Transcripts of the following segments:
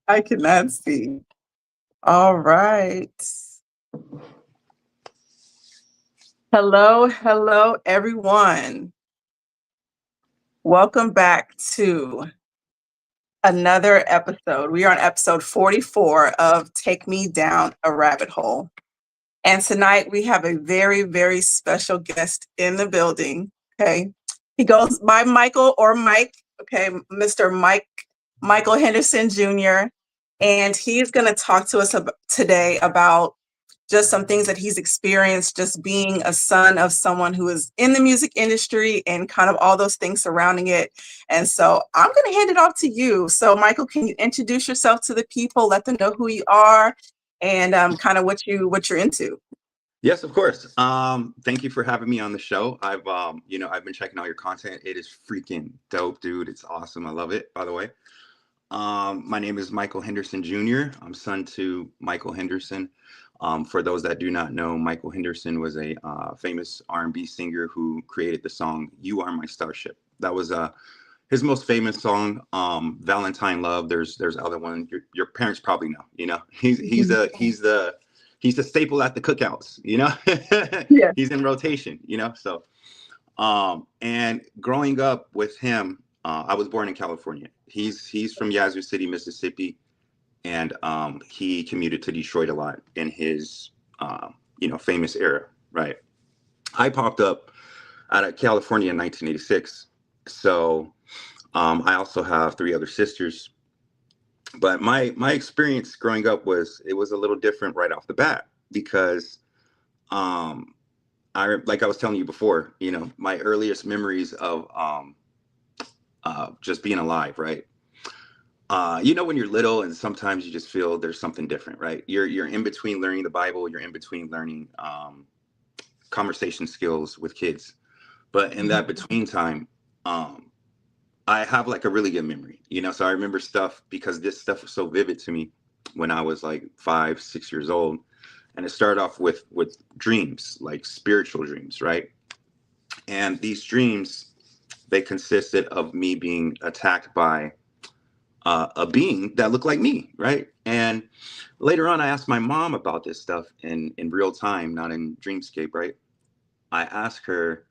I cannot see. All right. Hello, everyone. Welcome back to another episode. We are on episode 44 of Take Me Down a Rabbit Hole. And tonight we have a very, very special guest in the building. Okay. He goes by Michael or Mike. Okay. Mr. Michael Henderson Jr. And he's going to talk to us today about just some things that he's experienced, just being a son of someone who is in the music industry and kind of all those things surrounding it. And so I'm going to hand it off to you. So Michael, can you introduce yourself to the people, let them know who you are and kind of what you're into? Yes, of course. Thank you for having me on the show. I've been checking out your content. It is freaking dope, dude. It's awesome. I love it, by the way. My name is Michael Henderson Jr. I'm son to Michael Henderson. For those that do not know, Michael Henderson was a famous R&B singer who created the song "You Are My Starship." That was his most famous song. Valentine Love. There's other one. Your parents probably know. You know, he's the staple at the cookouts. You know, Yeah. He's in rotation. You know, so and growing up with him, I was born in California. He's from Yazoo City, Mississippi. And he commuted to Detroit a lot in his, famous era, right? I popped up out of California in 1986. So I also have 3 other sisters. But my experience growing up was a little different right off the bat because like I was telling you before, my earliest memories of just being alive, right? When you're little and sometimes you just feel there's something different, right? You're in between learning the Bible, you're in between learning conversation skills with kids. But in that between time, I have like a really good memory, so I remember stuff because this stuff was so vivid to me when I was like 5, 6 years old. And it started off with dreams, like spiritual dreams, right? And these dreams, they consisted of me being attacked by a being that looked like me, right? And later on, I asked my mom about this stuff in real time, not in dreamscape, right? I asked her,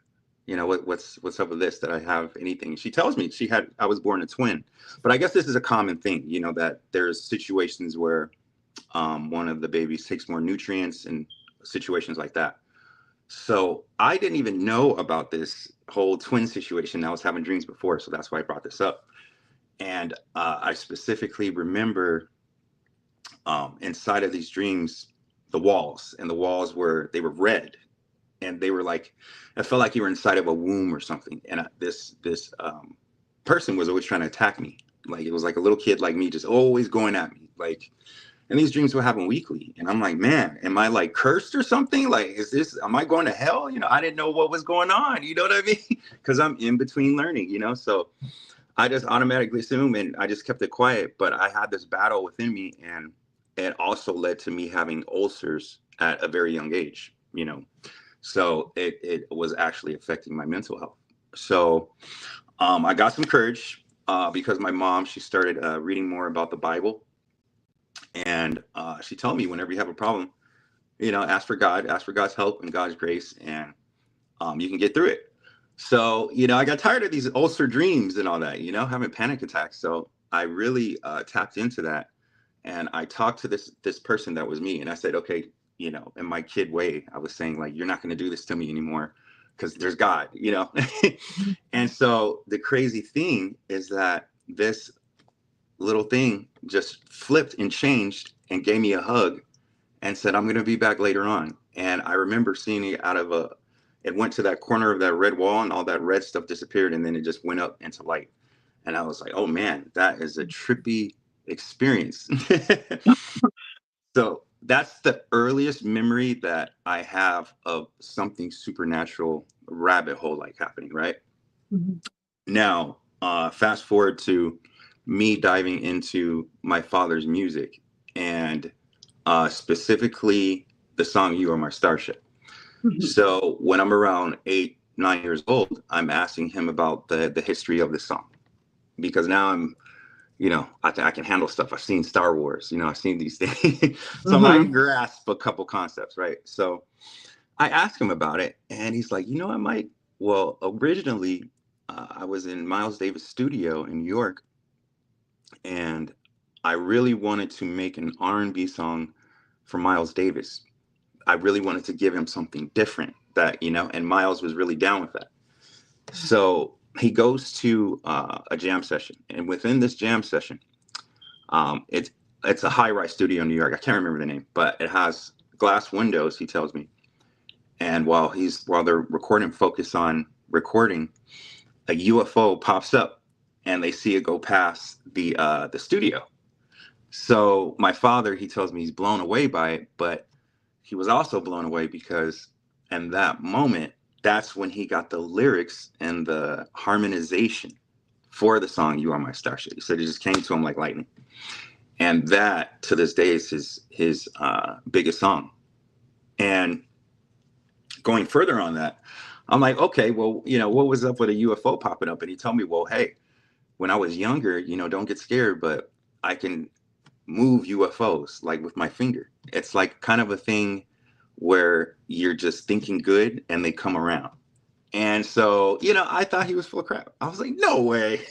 what's up with this? That I have anything? She tells me I was born a twin, but I guess this is a common thing, that there's situations where one of the babies takes more nutrients and situations like that. So I didn't even know about this whole twin situation. I was having dreams before, so that's why I brought this up. And I specifically remember inside of these dreams, the walls were red, and they were like, I felt like you were inside of a womb or something. And this person was always trying to attack me. Like it was like a little kid like me, just always going at me. Like, and these dreams would happen weekly. And I'm like, man, am I like cursed or something? Like, am I going to hell? I didn't know what was going on. You know what I mean? Because I'm in between learning, so I just automatically assumed, and I just kept it quiet. But I had this battle within me, and it also led to me having ulcers at a very young age, So it was actually affecting my mental health. So I got some courage because my mom, she started reading more about the Bible. And she told me, whenever you have a problem, ask for God's help and God's grace, and you can get through it. So, I got tired of these ulcer dreams and all that, having panic attacks. So I really tapped into that. And I talked to this person that was me. And I said, okay, in my kid way, I was saying, like, you're not going to do this to me anymore because there's God, And so the crazy thing is that this little thing just flipped and changed and gave me a hug and said, I'm going to be back later on. And I remember seeing it it went to that corner of that red wall and all that red stuff disappeared. And then it just went up into light. And I was like, oh man, that is a trippy experience. So that's the earliest memory that I have of something supernatural, rabbit hole like happening, right? Mm-hmm. Now, fast forward to me diving into my father's music and specifically the song You Are My Starship. So when I'm around 8, 9 years old, I'm asking him about the history of the song, because now I'm I can handle stuff. I've seen Star Wars, I've seen these things. So I Mm-hmm. can grasp a couple concepts, right? So I asked him about it, and he's like, I might. Well, originally, I was in Miles Davis' studio in New York, and I really wanted to make an R&B song for Miles Davis. I really wanted to give him something different and Miles was really down with that. So he goes to a jam session, and within this jam session, it's a high-rise studio in New York. I can't remember the name, but it has glass windows, he tells me. And while they're recording, focus on recording, a UFO pops up, and they see it go past the studio. So my father, he tells me he's blown away by it, but he was also blown away because in that moment, that's when he got the lyrics and the harmonization for the song "You Are My Starship." He said it just came to him like lightning, and that to this day is his biggest song. And going further on that, I'm like, okay, well, what was up with a UFO popping up? And he told me, well, hey, when I was younger, don't get scared, but I can move UFOs like with my finger. It's like kind of a thing where you're just thinking good and they come around. And so, I thought he was full of crap. I was like, no way.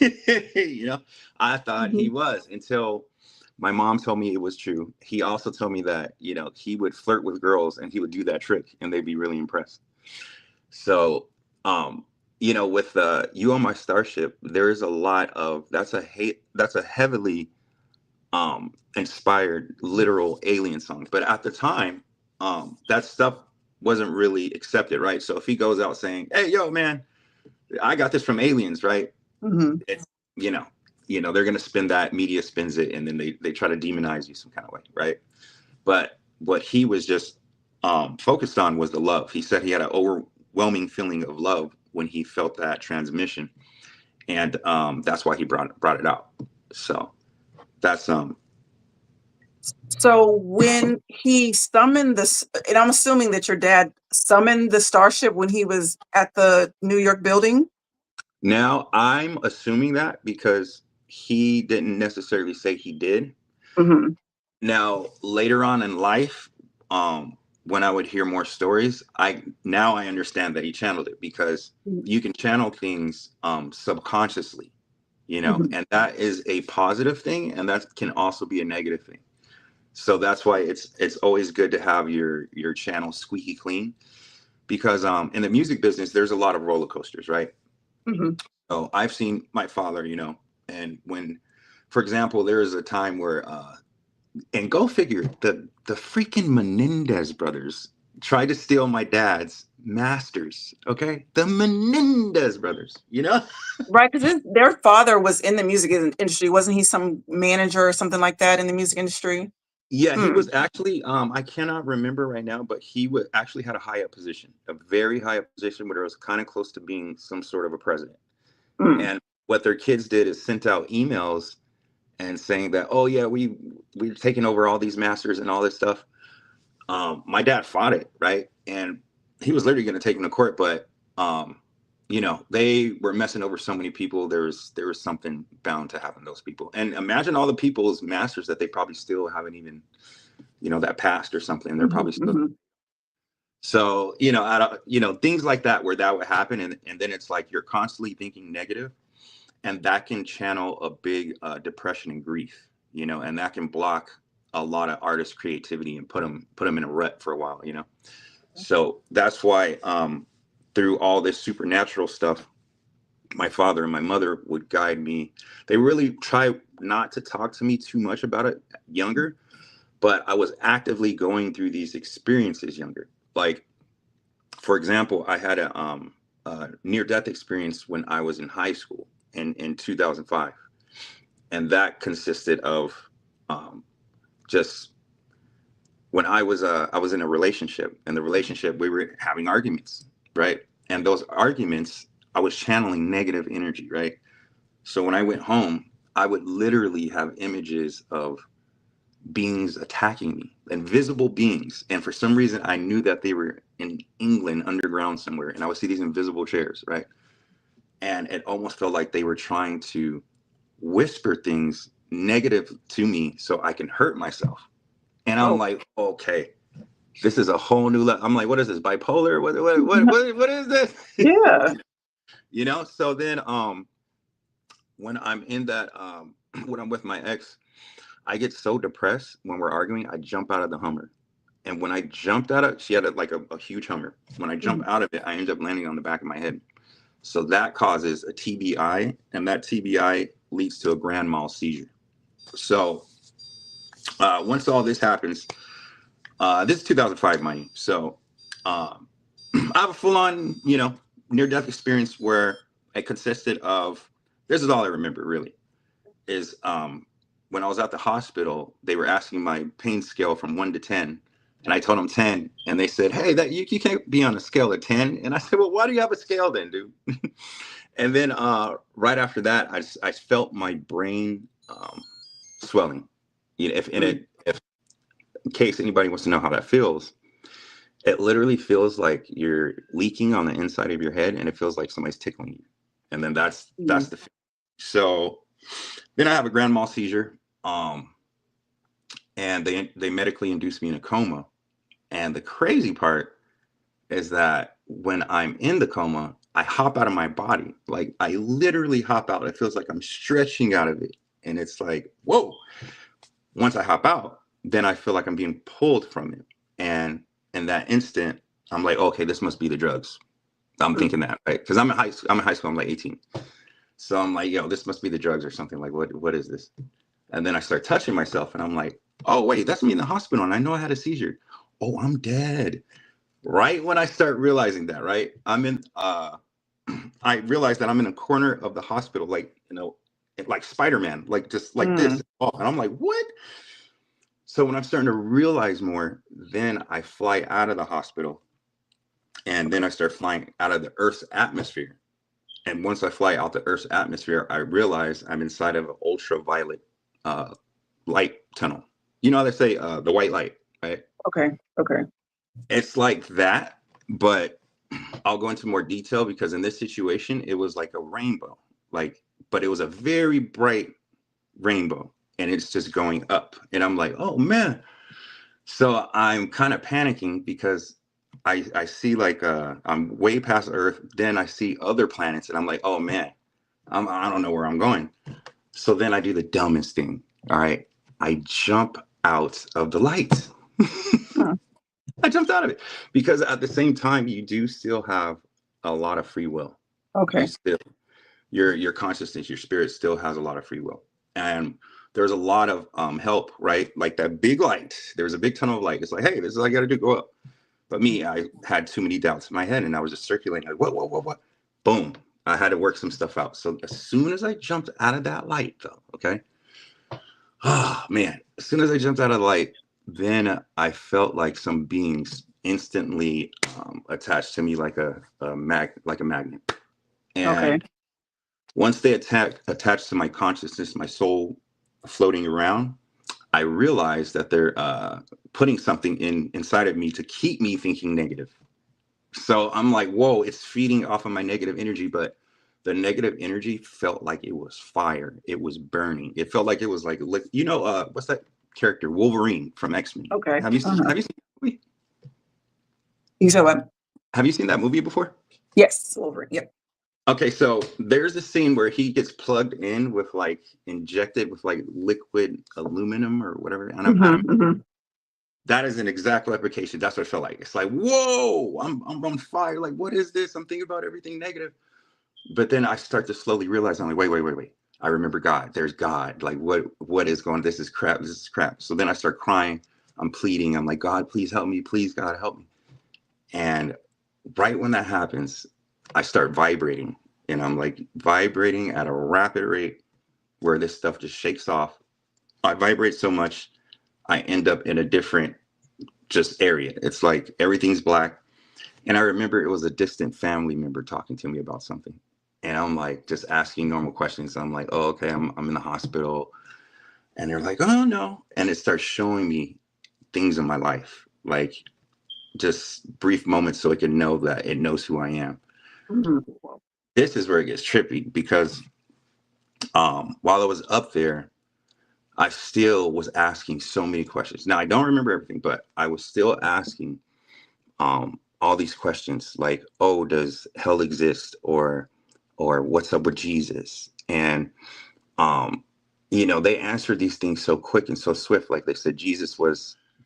I thought he Mm-hmm. was until my mom told me it was true. He also told me that, he would flirt with girls and he would do that trick and they'd be really impressed. So, with You on My Starship, there is a lot of that's a heavily inspired literal alien song. But at the time, that stuff wasn't really accepted, right? So if he goes out saying, "Hey, yo, man, I got this from aliens," right? Mm-hmm. It's they're gonna spin that, media spins it, and then they try to demonize you some kind of way, right? But what he was just focused on was the love. He said he had an overwhelming feeling of love when he felt that transmission, and that's why he brought it out. So that's So when he summoned this, and I'm assuming that your dad summoned the starship when he was at the New York building. Now I'm assuming that because he didn't necessarily say he did. Mm-hmm. Now later on in life, when I would hear more stories, I understand that he channeled it because you can channel things subconsciously, Mm-hmm. and that is a positive thing, and that can also be a negative thing. So that's why it's always good to have your channel squeaky clean because in the music business there's a lot of roller coasters, right? Mm-hmm. So I've seen my father, and when, for example, there is a time where, and go figure, the freaking Menendez brothers tried to steal my dad's masters. Okay, the Menendez brothers, Right, because their father was in the music industry, wasn't he? Some manager or something like that in the music industry. Yeah, he Mm. was actually, I cannot remember right now, but he would actually had a high up position, a very high up position where it was kind of close to being some sort of a president. Mm. And what their kids did is sent out emails and saying that, oh yeah, we're taking over all these masters and all this stuff. My dad fought it, right? And he was literally going to take him to court, but they were messing over so many people. There was something bound to happen to those people. And imagine all the people's masters that they probably still haven't even, that passed or something. They're Mm-hmm. probably still. Mm-hmm. So, things like that where that would happen, and then it's like you're constantly thinking negative, and that can channel a big depression and grief, and that can block a lot of artists' creativity and put them in a rut for a while, So that's why through all this supernatural stuff, my father and my mother would guide me. They really try not to talk to me too much about it younger, but I was actively going through these experiences younger. Like, for example, I had a near-death experience when I was in high school in 2005, and that consisted of um, just when I was in a relationship, and the relationship we were having arguments, right? And those arguments, I was channeling negative energy, right? So when I went home, I would literally have images of beings attacking me, invisible beings. And for some reason, I knew that they were in England underground somewhere. And I would see these invisible chairs, right? And it almost felt like they were trying to whisper things negative to me so I can hurt myself. And I'm Oh. like, okay, this is a whole new level. I'm like, what is this, bipolar? What is this? Yeah. You know? So then when I'm in that when I'm with my ex, I get so depressed when we're arguing, I jump out of the Hummer. And when I jumped out of, she had a huge Hummer. When I jump out of it, I end up landing on the back of my head. So that causes a TBI, and that TBI leads to a grand mal seizure. So once all this happens, this is 2005, mind you. So I have a full-on, near-death experience where it consisted of, this is all I remember really, is when I was at the hospital, they were asking my pain scale from 1 to 10. And I told them 10, and they said, hey, that you can't be on a scale of 10. And I said, well, why do you have a scale then, dude? And then right after that, I felt my brain swelling. If in case anybody wants to know how that feels, it literally feels like you're leaking on the inside of your head, and it feels like somebody's tickling you. And then that's the feeling. So then I have a grand mal seizure, and they medically induced me in a coma. And the crazy part is that when I'm in the coma, I hop out of my body. Like I literally hop out. It feels like I'm stretching out of it. And it's like, whoa. Once I hop out, then I feel like I'm being pulled from it. And in that instant, I'm like, okay, this must be the drugs. I'm thinking that, right? Because I'm in high school, I'm like 18. So I'm like, yo, this must be the drugs or something. Like, what is this? And then I start touching myself, and I'm like, oh, wait, that's me in the hospital. And I know I had a seizure. Oh, I'm dead. Right when I start realizing that, right? I realized that I'm in a corner of the hospital, like, like Spider-Man, like just like this. And I'm like, what? So when I'm starting to realize more, then I fly out of the hospital, and then I start flying out of the Earth's atmosphere. And once I fly out the Earth's atmosphere, I realize I'm inside of an ultraviolet light tunnel. You know how they say the white light, right? Okay. It's like that, but I'll go into more detail because in this situation, it was like a rainbow, but it was a very bright rainbow, and it's just going up. And I'm like, oh man. So I'm kind of panicking because I see like I'm way past Earth. Then I see other planets, and I'm like, oh man, I don't know where I'm going. So then I do the dumbest thing. All right, I jump out of the light. I jumped out of it because at the same time, you do still have a lot of free will. Okay. Your consciousness, your spirit still has a lot of free will. And there's a lot of help, right? Like that big light, there's a big tunnel of light. It's like, hey, this is all I got to do, go up. But me, I had too many doubts in my head, and I was just circulating like, what? Boom. I had to work some stuff out. So as soon as I jumped out of that light, though, okay? Oh, man. As soon as I jumped out of the light, then I felt like some beings instantly attached to me like a magnet. And once they attached to my consciousness, my soul floating around, I realized that they're putting something inside of me to keep me thinking negative. So I'm like, whoa, it's feeding off of my negative energy, but the negative energy felt like it was fire. It was burning. It felt like it was like, what's that character? Wolverine from X-Men. Okay. Have you seen that movie? You said what? Have you seen that movie before? Yes, Wolverine. Yep. Okay, so there's a scene where he gets plugged in with injected with liquid aluminum or whatever. That is an exact replication. That's what it felt like. It's like, whoa, I'm on fire. Like, what is this? I'm thinking about everything negative. But then I start to slowly realize, I'm like, wait. I remember God. There's God. Like, what is going on? This is crap. So then I start crying. I'm pleading. I'm like, God, please help me. Please, God, help me. And right when that happens, I start vibrating. And I'm like vibrating at a rapid rate where this stuff just shakes off. I vibrate so much, I end up in a different just area. It's like everything's black. And I remember it was a distant family member talking to me about something. And I'm like just asking normal questions. I'm like, oh, okay, I'm in the hospital. And they're like, oh, no. And it starts showing me things in my life, like just brief moments so it can know that it knows who I am. This is where it gets trippy because while I was up there, I still was asking so many questions. Now I don't remember everything, but I was still asking all these questions like, oh, does hell exist, or what's up with Jesus? And um, they answered these things so quick and so swift. Like they said, Jesus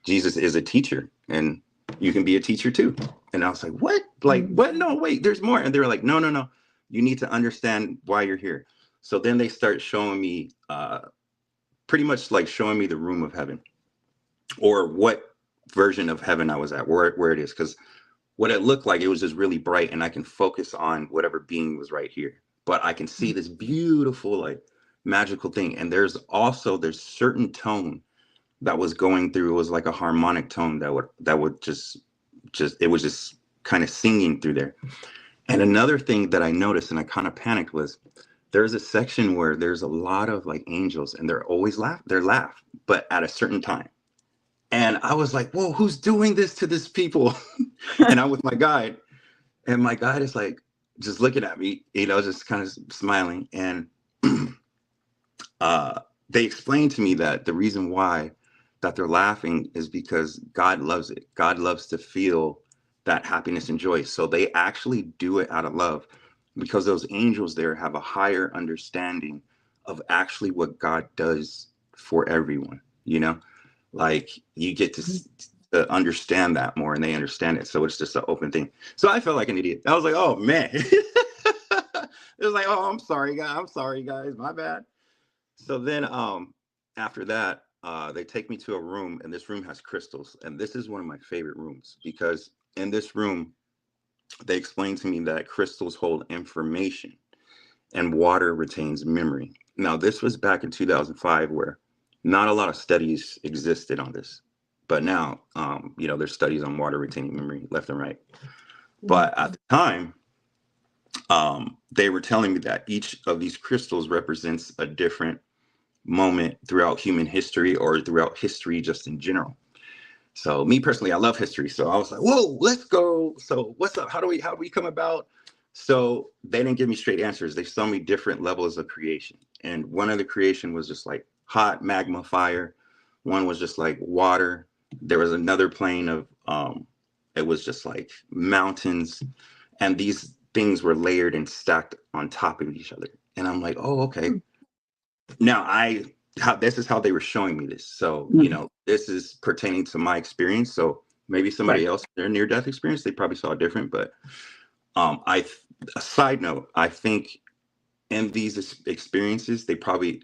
is a teacher, and you can be a teacher too. And I was like, what? Like, what? No, wait, there's more. And they were like, no, no, no. You need to understand why you're here. So then they start showing me, pretty much like showing me the room of heaven, or what version of heaven I was at, where it is. Because what it looked like, it was just really bright, and I can focus on whatever being was right here. But I can see this beautiful, like, magical thing. And there's certain tone that was going through. It was like a harmonic tone that would just it was just kind of singing through there. And another thing that I noticed, and I kind of panicked, was there's a section where there's a lot of like angels, and they're laugh, but at a certain time. And I was like, whoa, who's doing this to this people? And I'm with my guide, and my guide is like just looking at me, just kind of smiling. And they explained to me that the reason why that they're laughing is because God loves it. God loves to feel that happiness and joy. So they actually do it out of love, because those angels there have a higher understanding of actually what God does for everyone, like you get to understand that more, and they understand it. So it's just an open thing. So I felt like an idiot. I was like, oh man. It was like, oh, I'm sorry guys, my bad. So then after that, they take me to a room, and this room has crystals. And this is one of my favorite rooms, because in this room, they explained to me that crystals hold information and water retains memory. Now, this was back in 2005, where not a lot of studies existed on this. But now, there's studies on water retaining memory left and right. But at the time, they were telling me that each of these crystals represents a different moment throughout human history, or throughout history just in general. So me personally, I love history. So I was like, whoa, let's go. So what's up? How do we come about? So they didn't give me straight answers. They showed me different levels of creation. And one of the creation was just like hot magma fire. One was just like water. There was another plane of, it was just like mountains. And these things were layered and stacked on top of each other. And I'm like, oh, okay. Now this is how they were showing me this. So, this is pertaining to my experience. So maybe somebody else, their near-death experience, they probably saw it different. But a side note, I think in these experiences, they probably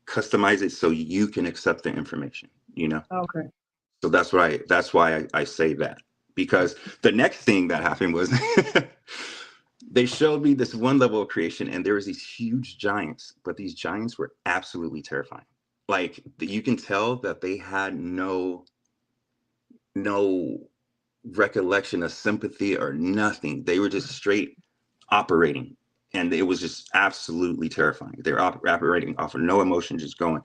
customize it so you can accept the information, Okay. So that's why I say that, because the next thing that happened was they showed me this one level of creation, and there was these huge giants, but these giants were absolutely terrifying. Like you can tell that they had no recollection of sympathy or nothing. They were just straight operating, and it was just absolutely terrifying. They were operating off of no emotion, just going.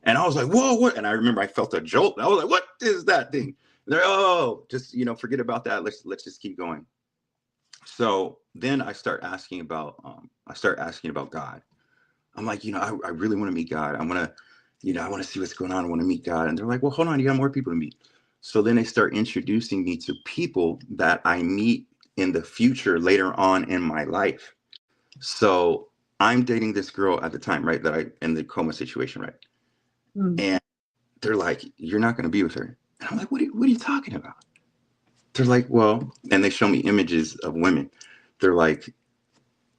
And I was like, whoa, what? And I remember I felt a jolt. I was like, what is that thing? And they're, oh, just, forget about that. Let's just keep going. So then I start asking about God. I'm like, I really want to meet God. I want to see what's going on. I want to meet God. And they're like, well, hold on, you got more people to meet. So then they start introducing me to people that I meet in the future later on in my life. So I'm dating this girl at the time, right? That I in the coma situation, right? And they're like, you're not going to be with her. And I'm like, what are you talking about? They're like, well, and they show me images of women. They're like,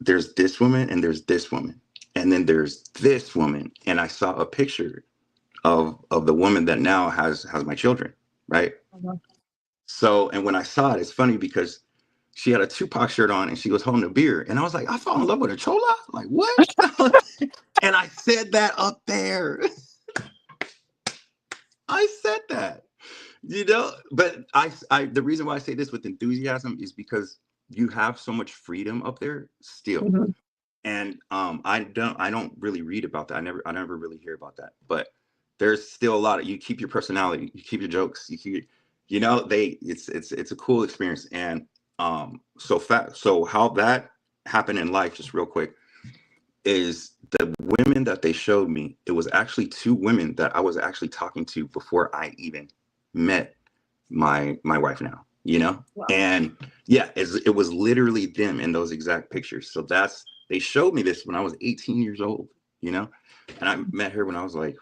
there's this woman and there's this woman. And then there's this woman. And I saw a picture of the woman that now has my children, right? So, and when I saw it, it's funny because she had a Tupac shirt on and she was holding a beer. And I was like, I fall in love with a chola? Like, what? And I said that up there. I said that, but I the reason why I say this with enthusiasm is because you have so much freedom up there still. And I don't really read about that. I never really hear about that. But there's still a lot of, you keep your personality, you keep your jokes, you keep, it's a cool experience. And so how that happened in life, just real quick. is the women that they showed me, it was actually two women that I was actually talking to before I even met my wife now, you know? Wow. And yeah, it was literally them in those exact pictures. So they showed me this when I was 18 years old, you know? And I met her when I was like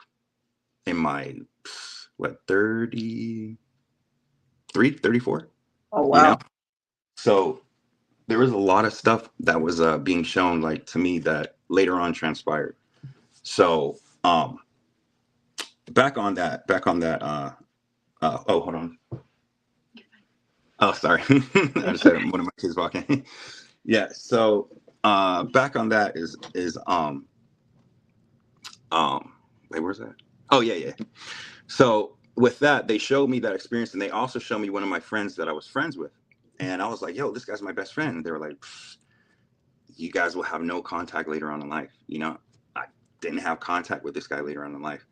in my, what, 33, 34, Oh, wow. you know? So there was a lot of stuff that was being shown like to me that later on transpired. So back on that oh, hold on. Oh, sorry. I just had one of my kids walking. Yeah. So back on that is wait, where's that? Oh, yeah. So with that, they showed me that experience, and they also showed me one of my friends that I was friends with. And I was like, yo, this guy's my best friend. And they were like, you guys will have no contact later on in life. You know, I didn't have contact with this guy later on in life.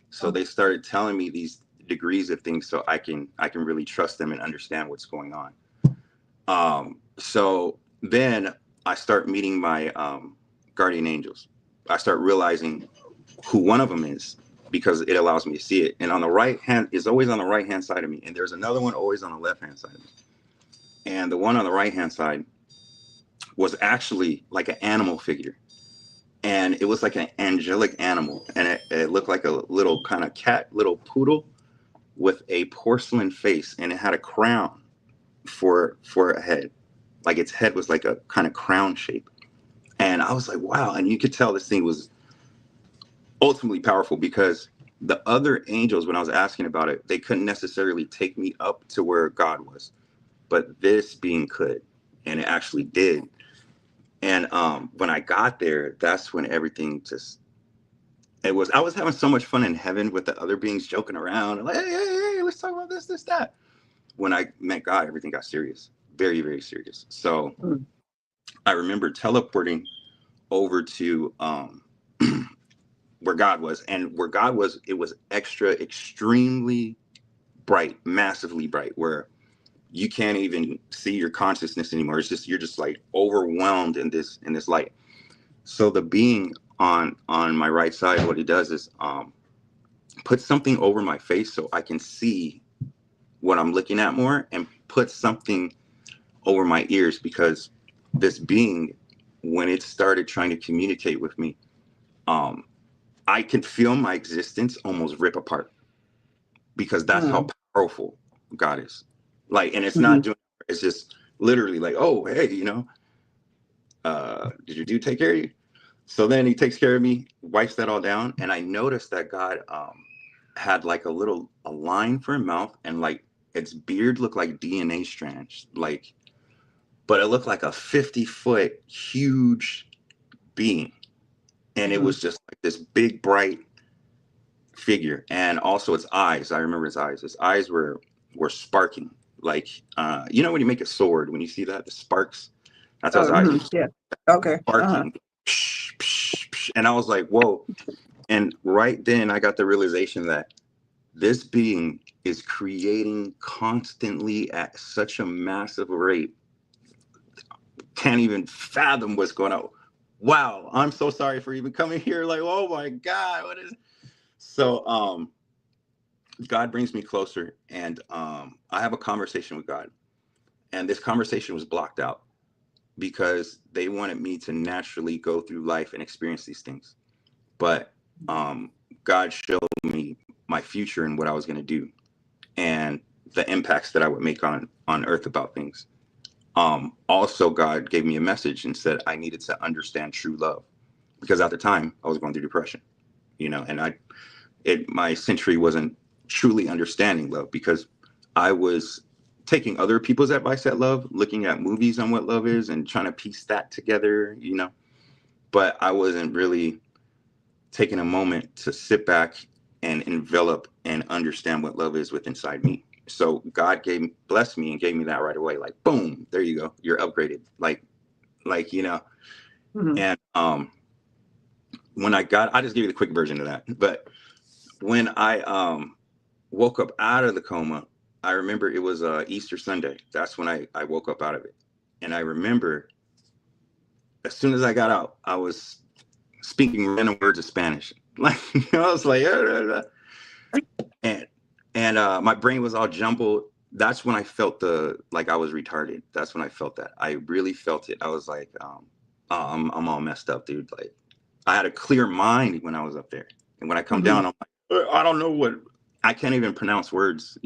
So they started telling me these degrees of things so I can really trust them and understand what's going on. So then I start meeting my guardian angels. I start realizing who one of them is because it allows me to see it. And on the right hand is always on the right hand side of me. And there's another one always on the left hand side of me. And the one on the right hand side was actually like an animal figure. And it was like an angelic animal. And it looked like a little kind of cat, little poodle with a porcelain face. And it had a crown for a head. Like its head was like a kind of crown shape. And I was like, wow. And you could tell this thing was ultimately powerful because the other angels, when I was asking about it, they couldn't necessarily take me up to where God was, but this being could, and it actually did. And when I got there, that's when everything just, I was having so much fun in heaven with the other beings joking around and like, hey, let's talk about this, that. When I met God, everything got serious, very, very serious. So I remember teleporting over to where God was, and where God was, it was extremely bright, massively bright, where you can't even see your consciousness anymore. It's just, you're just like overwhelmed in this light. So the being on my right side, what he does is put something over my face so I can see what I'm looking at more, and put something over my ears, because this being, when it started trying to communicate with me, I can feel my existence almost rip apart, because that's how powerful God is. Like, and it's not doing, it's just literally like, oh, hey, you know, did your dude take care of you? So then he takes care of me, wipes that all down. And I noticed that God had like a line for a mouth, and like its beard looked like DNA strands, like, but it looked like a 50-foot huge being. And it was just like this big, bright figure. And also its eyes, I remember its eyes were sparking, like you know when you make a sword, when you see that, the sparks, that's how his eyes were just sparking. Psh, psh, psh. And I was like, whoa. And right then I got the realization that this being is creating constantly at such a massive rate, can't even fathom what's going on. Wow, I'm so sorry for even coming here, like, oh my God, what is. So God brings me closer, and I have a conversation with God, and this conversation was blocked out because they wanted me to naturally go through life and experience these things. But God showed me my future and what I was going to do, and the impacts that I would make on earth about things. Also, God gave me a message and said I needed to understand true love, because at the time I was going through depression, you know, and my century wasn't truly understanding love, because I was taking other people's advice at love, looking at movies on what love is and trying to piece that together, you know, but I wasn't really taking a moment to sit back and envelop and understand what love is within inside me. So God blessed me and gave me that right away. Like, boom, there you go. You're upgraded. Like, you know, and when I just gave you the quick version of that, but when I woke up out of the coma, I remember it was Easter Sunday. That's when I woke up out of it. And I remember as soon as I got out, I was speaking random words of Spanish. Like, I was like, and my brain was all jumbled. That's when I felt like I was retarded. That's when I felt that. I really felt it. I was like, I'm all messed up, dude. Like, I had a clear mind when I was up there. And when I come down, I'm like, I don't know I can't even pronounce words,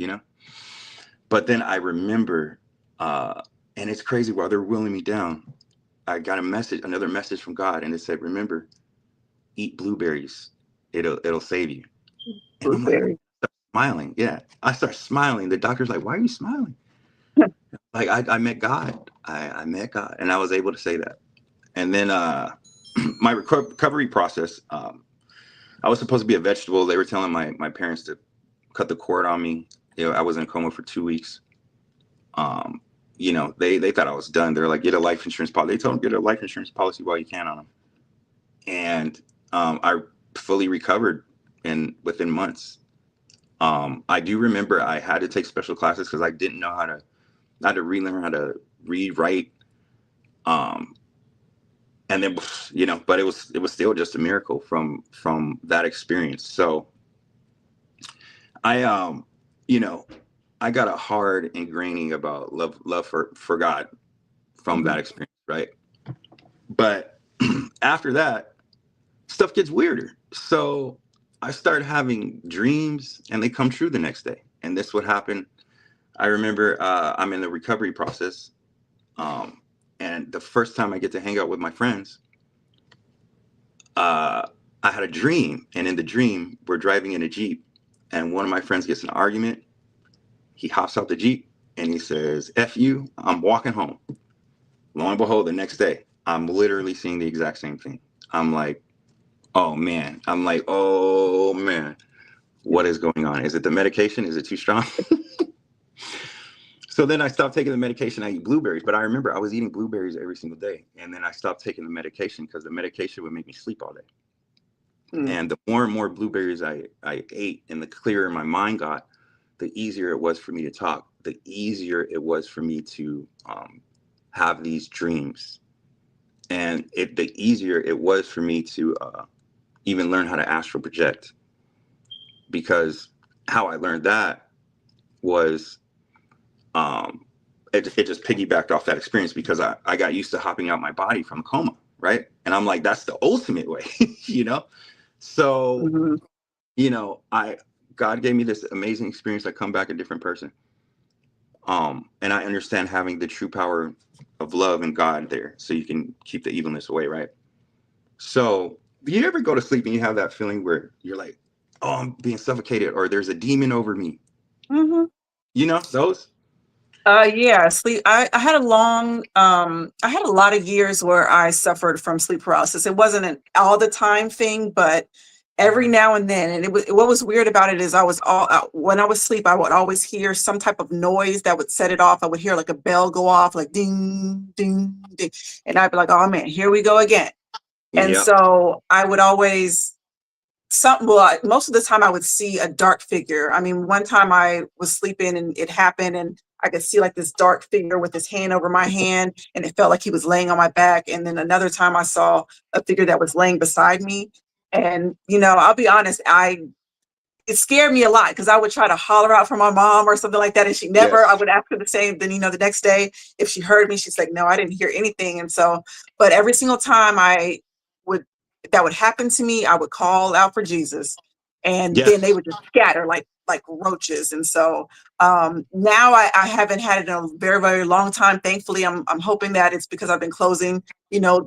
But then I remember, and it's crazy, while they're wheeling me down, I got another message from God, and it said, remember, eat blueberries. It'll save you. And I'm like, smiling. Yeah. I start smiling. The doctor's like, why are you smiling? Like, I met God. I met God. And I was able to say that. And then my recovery process, I was supposed to be a vegetable. They were telling my parents to cut the cord on me. I was in a coma for 2 weeks. They thought I was done. They're like, get a life insurance policy. They told them, get a life insurance policy while you can on them. And I fully recovered within months. I do remember I had to take special classes because I didn't know how to relearn how to read, write. And then, but it was still just a miracle from that experience. So I got a hard ingraining about love for God from that experience, right? But after that, stuff gets weirder. So I started having dreams, and they come true the next day. And this would happen. I remember I'm in the recovery process, and the first time I get to hang out with my friends, I had a dream, and in the dream, we're driving in a Jeep, and one of my friends gets in an argument. He hops out the Jeep, and he says, F you, I'm walking home. Lo and behold, the next day, I'm literally seeing the exact same thing. I'm like, oh, man. What is going on? Is it the medication? Is it too strong? So then I stopped taking the medication. I eat blueberries, but I remember I was eating blueberries every single day. And then I stopped taking the medication because the medication would make me sleep all day. And the more and more blueberries I ate, and the clearer my mind got, the easier it was for me to talk, the easier it was for me to have these dreams. And the easier it was for me to even learn how to astral project. Because how I learned that was it just piggybacked off that experience, because I got used to hopping out my body from a coma, right? And I'm like, that's the ultimate way, So, God gave me this amazing experience. I come back a different person. And I understand having the true power of love and God there, so you can keep the evilness away, right? So, do you ever go to sleep and you have that feeling where you're like, oh, I'm being suffocated, or there's a demon over me? Those? Yeah, sleep. I had I had a lot of years where I suffered from sleep paralysis. It wasn't an all the time thing, but every now and then. And what was weird about it is when I was asleep, I would always hear some type of noise that would set it off. I would hear like a bell go off, like ding, ding, ding. And I'd be like, oh man, here we go again. And so I would always most of the time I would see a dark figure. I mean, one time I was sleeping and it happened, and I could see like this dark figure with his hand over my hand, and it felt like he was laying on my back. And then another time I saw a figure that was laying beside me. And, I'll be honest, it scared me a lot, because I would try to holler out for my mom or something like that. And she never, I would ask her the same. Then, the next day, if she heard me, she's like, no, I didn't hear anything. And so, but every single time that would happen to me, I would call out for Jesus, and then they would just scatter like roaches. And so now I haven't had it in a very, very long time. Thankfully, I'm hoping that it's because I've been closing,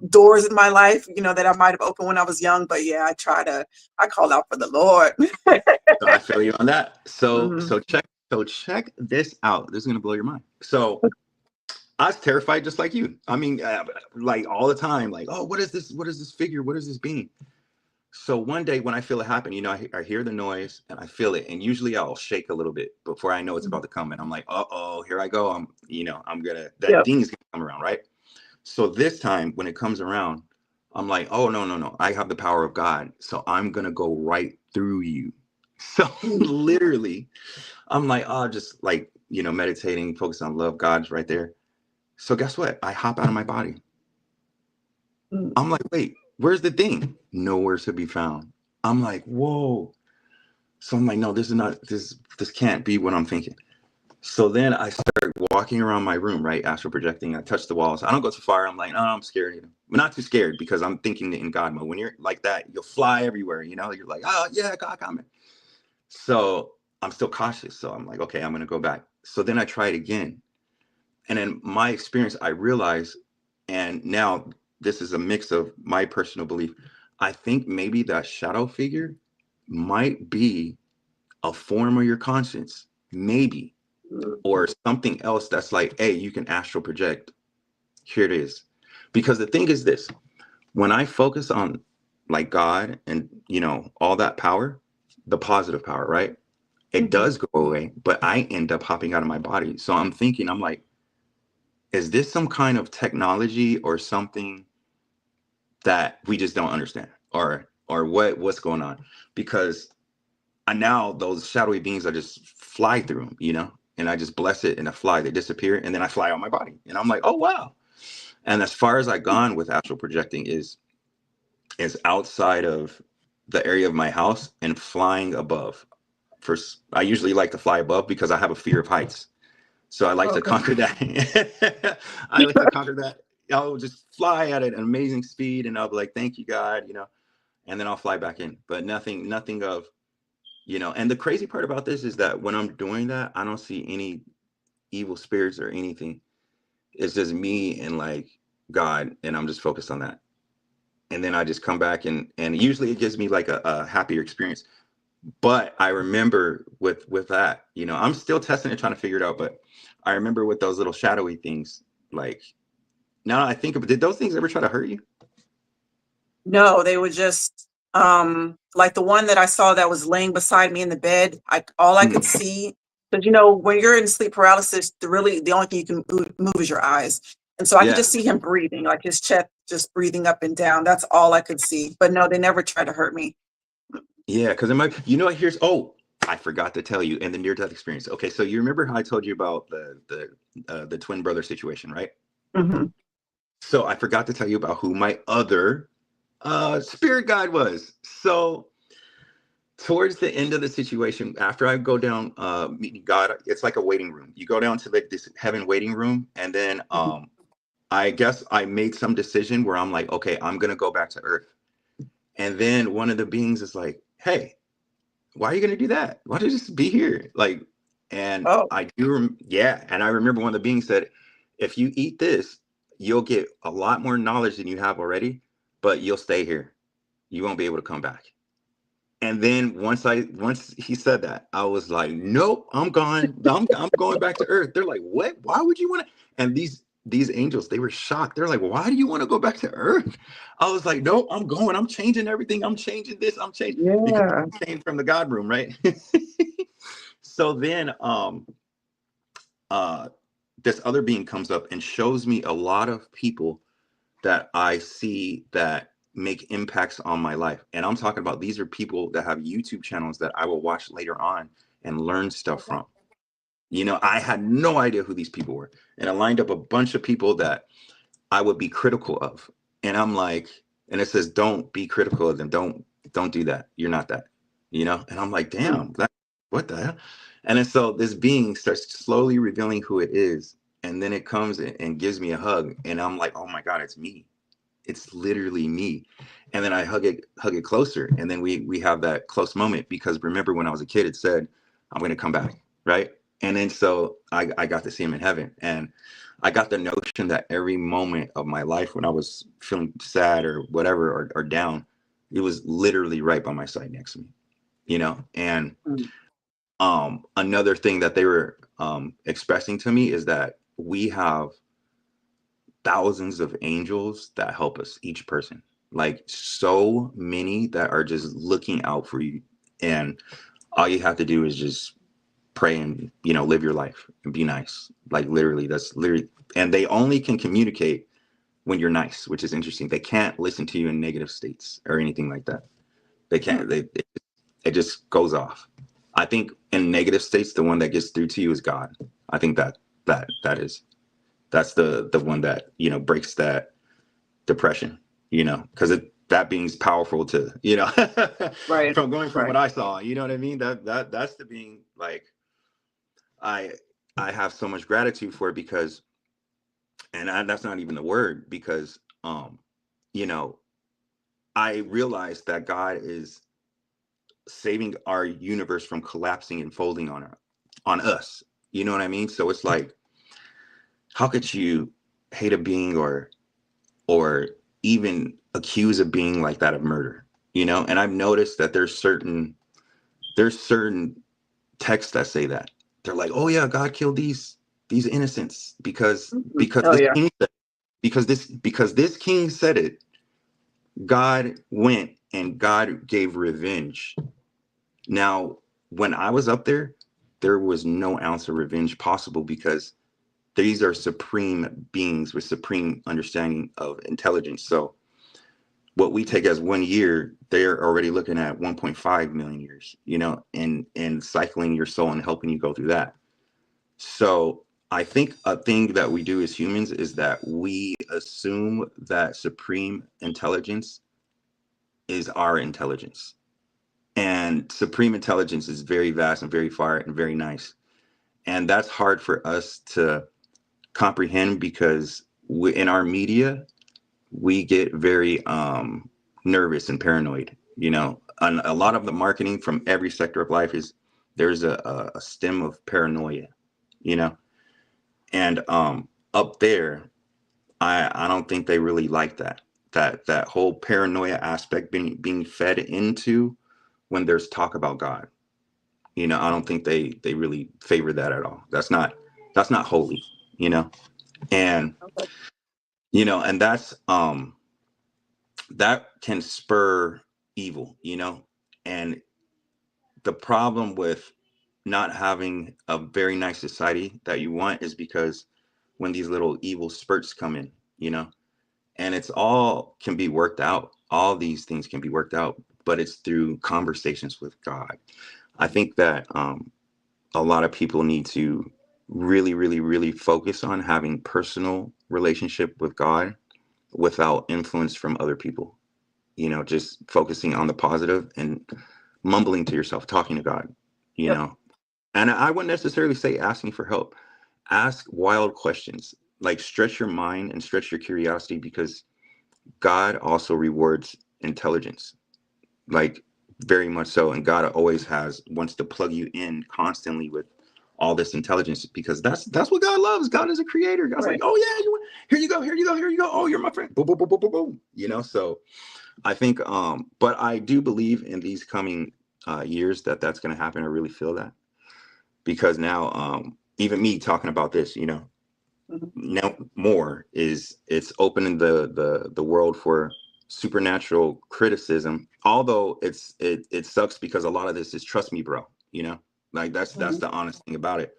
doors in my life, that I might have opened when I was young. But yeah, I call out for the Lord. So I feel you on that. So check this out. This is gonna blow your mind. So I was terrified, just like you. I mean, like all the time, like, oh, what is this? What is this figure? What is this being? So one day when I feel it happen, I hear the noise and I feel it, and usually I'll shake a little bit before I know it's about to come. And I'm like, uh-oh, here I go. That thing is gonna come around, right? So this time when it comes around, I'm like, oh, no. I have the power of God. So I'm gonna go right through you. So literally, I'm like, oh, just like, meditating, focus on love, God's right there. So guess what? I hop out of my body. I'm like, wait, Where's the thing? Nowhere to be found. I'm like, whoa. So I'm like, no, this is not, this can't be what I'm thinking. So then I start walking around my room, right? Astral projecting. I touch the walls. I don't go too far. I'm like, oh, I'm scared. I'm not too scared because I'm thinking in God mode. When you're like that, you'll fly everywhere. You know, you're like, oh yeah, God coming. So I'm still cautious. So I'm like, okay, I'm gonna go back. So then I try it again. And in my experience, I realize, and now this is a mix of my personal belief. I think maybe that shadow figure might be a form of your conscience, maybe, or something else that's like, hey, you can astral project. Here it is. Because the thing is this, when I focus on like God and, you know, all that power, the positive power, right? It does go away, but I end up hopping out of my body. So I'm thinking, I'm like, is this some kind of technology or something that we just don't understand, or what's going on? Because I now those shadowy beings, I just fly through them, you know, and I just bless it and I fly, they disappear, and then I fly out my body, and I'm like, oh wow. And as far as I've gone with astral projecting is outside of the area of my house and flying above. First, I usually like to fly above because I have a fear of heights. So I like to Okay. conquer that. I like to conquer that. I'll just fly at an amazing speed and I'll be like, thank you, God, you know, and then I'll fly back in. But nothing of, you know, and the crazy part about this is that when I'm doing that, I don't see any evil spirits or anything. It's just me and like God, and I'm just focused on that. And then I just come back and usually it gives me like a happier experience. But I remember with that, you know, I'm still testing it, trying to figure it out. But I remember with those little shadowy things, like now I think of it, did those things ever try to hurt you? No, they were just like the one that I saw that was laying beside me in the bed. All I could Mm, see, because you know, when you're in sleep paralysis, the only thing you can move is your eyes. And so I could yeah, just see him breathing, like his chest just breathing up and down. That's all I could see. But no, they never tried to hurt me. yeah, because it might, you know, here's oh, I forgot to tell you, and the near death experience. Okay, so you remember how I told you about the twin brother situation, right? Hmm. So I forgot to tell you about who my other spirit guide was. So towards the end of the situation, after I go down meeting God, it's like a waiting room. You go down to like this heaven waiting room, and then I guess I made some decision where I'm like, okay, I'm gonna go back to Earth. And then one of the beings is like, hey, why are you gonna do that? Why don't you just be here? Like, and Oh, I do, yeah. And I remember one of the beings said, if you eat this, you'll get a lot more knowledge than you have already, but you'll stay here. You won't be able to come back. And then once he said that, I was like, nope, I'm gone. I'm going back to Earth. They're like, what? Why would you want to? And these angels, they were shocked. They're like, why do you want to go back to Earth? I was like, nope, I'm going. I'm changing everything. I'm changing this. I'm changing because yeah. I came from the God room, right? So then uh this other being comes up and shows me a lot of people that I see that make impacts on my life. And I'm talking about these are people that have YouTube channels that I will watch later on and learn stuff Okay. from. You know, I had no idea who these people were. And I lined up a bunch of people that I would be critical of. And I'm like, and it says, don't be critical of them. Don't do that. You're not that, you know? And I'm like, Mm. damn, what the hell? And then so this being starts slowly revealing who it is. And then it comes and gives me a hug. And I'm like, oh my God, it's me. It's literally me. And then I hug it closer. And then we have that close moment because remember when I was a kid, it said, I'm gonna come back. Right. And then so I got to see him in heaven. And I got the notion that every moment of my life when I was feeling sad or whatever or down, it was literally right by my side next to me, you know. And Mm. another thing that they were expressing to me is that we have thousands of angels that help us, each person, like so many that are just looking out for you. And all you have to do is just pray and, you know, live your life and be nice. Like literally, that's literally, and they only can communicate when you're nice, which is interesting. They can't listen to you in negative states or anything like that. They Mm. can't, it just goes off. I think in negative states, the one that gets through to you is God. I think that is, that's the one that, you know, breaks that depression, you know, because that being's powerful to, Right. from going from Right. what I saw, you know what I mean? That's the being, like, I have so much gratitude for it, because, that's not even the word, because, you know, I realized that God is saving our universe from collapsing and folding on us. You know what I mean? So it's like, how could you hate a being, or even accuse a being like that of murder? And I've noticed that there's certain texts that say that. They're like, oh yeah, God killed these innocents because Mhm. because Oh this yeah. king said, because this king said it. God went and God gave revenge. Now, when I was up there was no ounce of revenge possible, because these are supreme beings with supreme understanding of intelligence. So what we take as 1 year, they're already looking at 1.5 million years, and cycling your soul and helping you go through that. So I think a thing that we do as humans is that we assume that supreme intelligence is our intelligence. And supreme intelligence is very vast and very far and very nice. And that's hard for us to comprehend, because in our media, we get very nervous and paranoid. And a lot of the marketing from every sector of life there's a stem of paranoia, you know. And up there, I don't think they really like that whole paranoia aspect being fed into when there's talk about God. I don't think they really favor that at all. That's not holy, you know. And Okay. and that can spur evil, and the problem with not having a very nice society that you want is because when these little evil spurts come in, and it's all can be worked out. All these things can be worked out, but it's through conversations with God. I think that a lot of people need to really, really, really focus on having personal relationship with God without influence from other people. Just focusing on the positive and mumbling to yourself, talking to God, you Yep. know. And I wouldn't necessarily say asking for help. Ask wild questions, like stretch your mind and stretch your curiosity, because God also rewards intelligence, like very much so. And God always wants to plug you in constantly with all this intelligence, because that's what God loves. God is a creator. God's like, Right. oh yeah, here you go, here you go, here you go. Oh, you're my friend. Boom, boom, boom, boom, boom, boom. So I think, but I do believe in these coming years that's going to happen. I really feel that, because now, even me talking about this, Mhm. now more it's opening the world for supernatural criticism. Although it sucks, because a lot of this is trust me, bro. Like that's Mhm. the honest thing about it.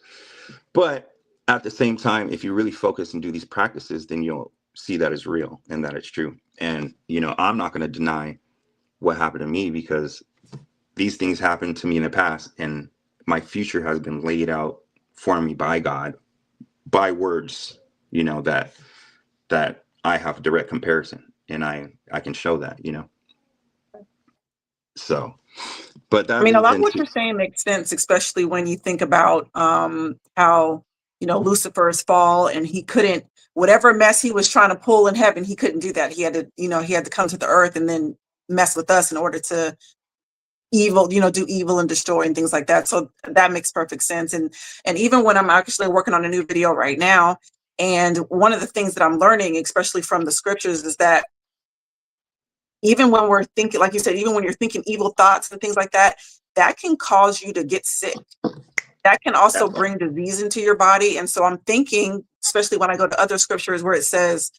But at the same time, if you really focus and do these practices, then you'll see that it's real and that it's true. And I'm not going to deny what happened to me, because these things happened to me in the past, and my future has been laid out for me by God, by words, that I have direct comparison, and I can show that. So, but I that mean, a leads lot of what into you're saying makes sense, especially when you think about how, Lucifer's fall, and he couldn't, whatever mess he was trying to pull in heaven, he couldn't do that. He had to come to the earth and then mess with us in order to do evil and destroy and things like that. So that makes perfect sense. And even when I'm actually working on a new video right now, and one of the things that I'm learning, especially from the scriptures, is that even when we're thinking, like you said, even when you're thinking evil thoughts and things like that, that can cause you to get sick. That can also that. bring disease into your body. And so I'm thinking, especially when I go to other scriptures where it says,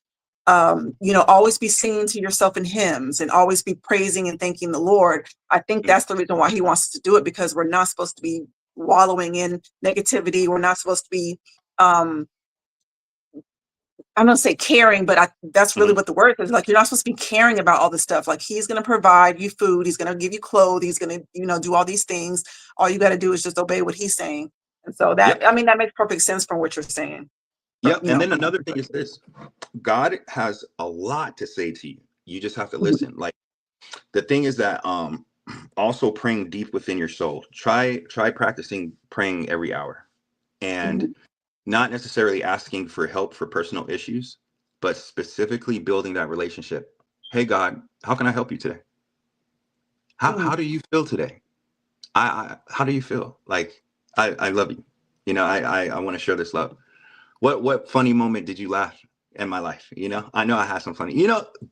always be singing to yourself in hymns and always be praising and thanking the Lord. I think that's the reason why he wants us to do it, because we're not supposed to be wallowing in negativity. We're not supposed to be, I'm gonna say caring, but that's really Mhm. what the word is. Like, you're not supposed to be caring about all this stuff. Like, he's gonna provide you food, he's gonna give you clothes, he's gonna, do all these things. All you got to do is just obey what he's saying. And so that, Yep. I mean, that makes perfect sense from what you're saying. From, Yep. And then from my another thing is perspective. this: God has a lot to say to you. You just have to Mhm. listen. Like, the thing is that also praying deep within your soul. Try practicing praying every hour, and not necessarily asking for help for personal issues, but specifically building that relationship. Hey God, how can I help you today? How do you feel today? I how do you feel? Like I love you. You know, I want to share this love. What funny moment did you laugh in my life? You know, I know I had some funny,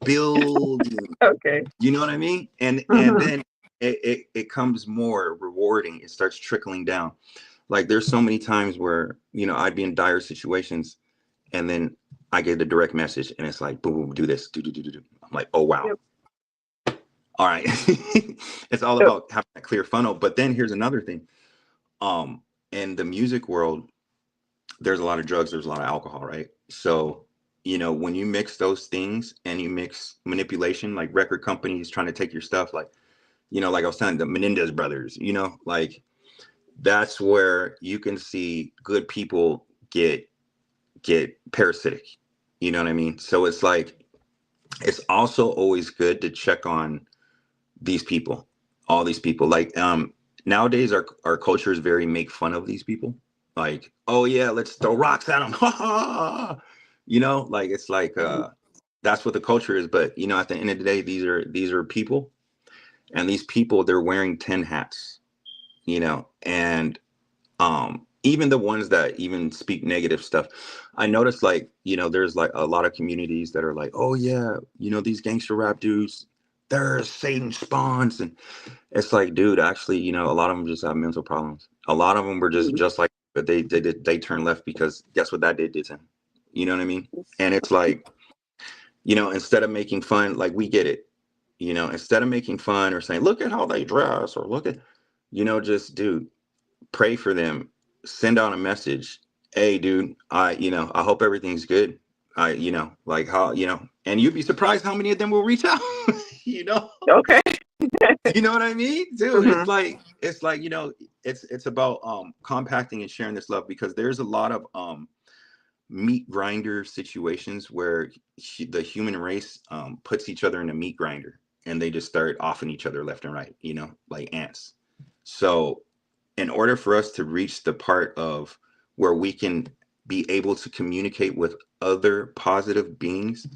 building, Okay. you know what I mean? And Mhm. then it comes more rewarding. It starts trickling down. Like there's so many times where, I'd be in dire situations and then I get the direct message and it's like, boom, boom, do this, do. I'm like, oh, wow. Yep. All right. It's all Yep. about having a clear funnel. But then here's another thing. In the music world, there's a lot of drugs, there's a lot of alcohol, right? So, when you mix those things and you mix manipulation, like record companies trying to take your stuff, like, like I was telling the Menendez brothers, like that's where you can see good people get parasitic. You know what I mean? So it's like, it's also always good to check on these people, all these people. Like nowadays our culture is very make fun of these people. Like, oh yeah, let's throw rocks at them. Like it's like that's what the culture is. But at the end of the day, these are people, and these people, they're wearing 10 hats, and even the ones that even speak negative stuff. I noticed, like, there's like a lot of communities that are like, oh yeah, these gangster rap dudes, they're Satan spawns. And it's like, dude, actually, a lot of them just have mental problems. A lot of them were just like, but they turned left because guess what that did to him. You know what I mean? And it's like, instead of making fun, like, we get it, instead of making fun or saying, look at how they dress, or look at, just, dude, pray for them, send out a message. Hey, dude, I hope everything's good. Like how, and you'd be surprised how many of them will reach out. you know, Okay. you know what I mean, dude? Mhm. It's like, it's about compacting and sharing this love, because there's a lot of meat grinder situations where the human race puts each other in a meat grinder, and they just start offing each other left and right, like ants. So in order for us to reach the part of where we can be able to communicate with other positive beings,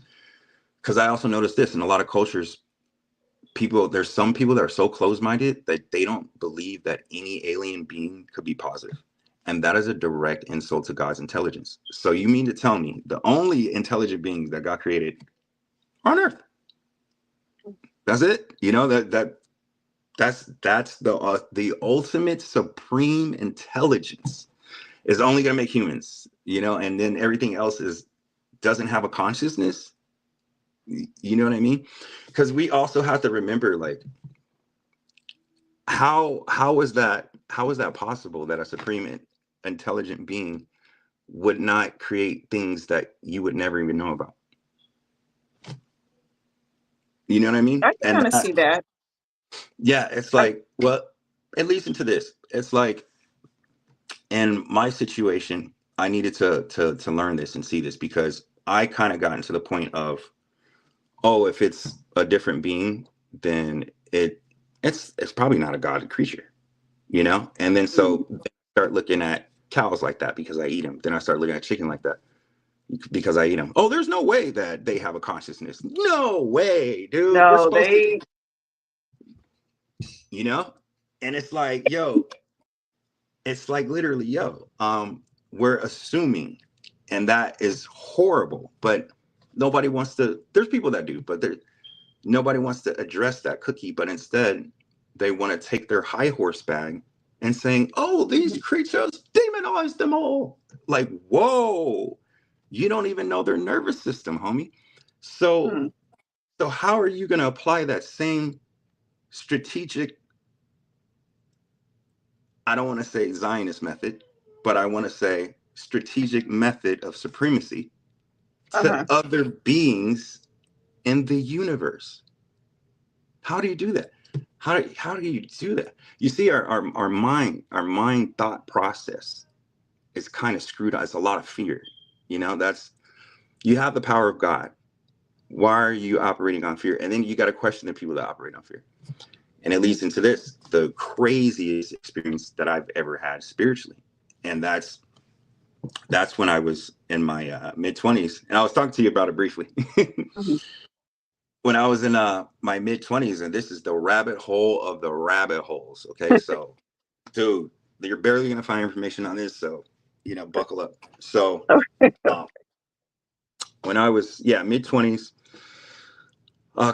because I also noticed this in a lot of cultures, there's some people that are so close-minded that they don't believe that any alien being could be positive. And that is a direct insult to God's intelligence. So you mean to tell me the only intelligent beings that God created are on Earth? That's it? That's the ultimate supreme intelligence is only going to make humans, and then everything else doesn't have a consciousness. You know what I mean? Because we also have to remember, like, how is that possible that a supreme intelligent being would not create things that you would never even know about? You know what I mean? I can And kind of see that. yeah, it's I, like, well, at least into this, it's like, in my situation, I needed to learn this and see this, because I kind of gotten to the point of, oh, if it's a different being, then it's probably not a godly creature, And then Mhm. so I start looking at cows like that because I eat them. Then I start looking at chicken like that because I eat them. Oh, there's no way that they have a consciousness. No way, dude. We're No, supposed to, they. you know? And it's like, yo, it's like literally, yo, we're assuming, and that is horrible. But nobody wants to. There's people that do, but nobody wants to address that cookie. But instead, they want to take their high horse bag and saying, "Oh, these creatures demonize them all." Like, whoa, you don't even know their nervous system, homie. So, Hmm. so how are you going to apply that same strategic, I don't want to say Zionist method, but I want to say strategic method of supremacy to Uh-huh. other beings in the universe? How do you do that? How do you do that? You see, our mind thought process is kind of screwed up. It's a lot of fear. That's, you have the power of God, Why are you operating on fear? And then you got to question the people that operate on fear. And it leads into this, the craziest experience that I've ever had spiritually. And that's when I was in my mid-20s. And I was talking to you about it briefly. Mhm. When I was in my mid-20s, and this is the rabbit hole of the rabbit holes. Okay, so dude, you're barely going to find information on this. So, buckle up. So um, when I was, mid-20s,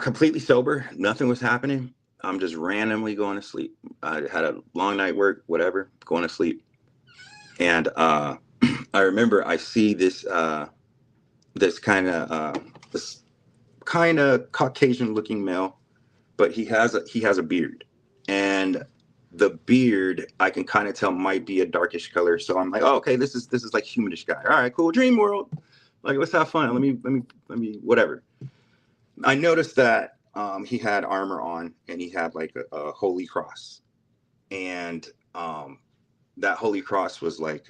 completely sober, nothing was happening. I'm just randomly going to sleep. I had a long night work, whatever, going to sleep. And I remember I see this this kind of Caucasian looking male, but he has a beard, and the beard I can kind of tell might be a darkish color. So I'm like, oh, okay, this is like humanish guy. All right, cool, dream world. Like, let's have fun. Let me whatever. I noticed that he had armor on, and he had like a holy cross, and that holy cross was like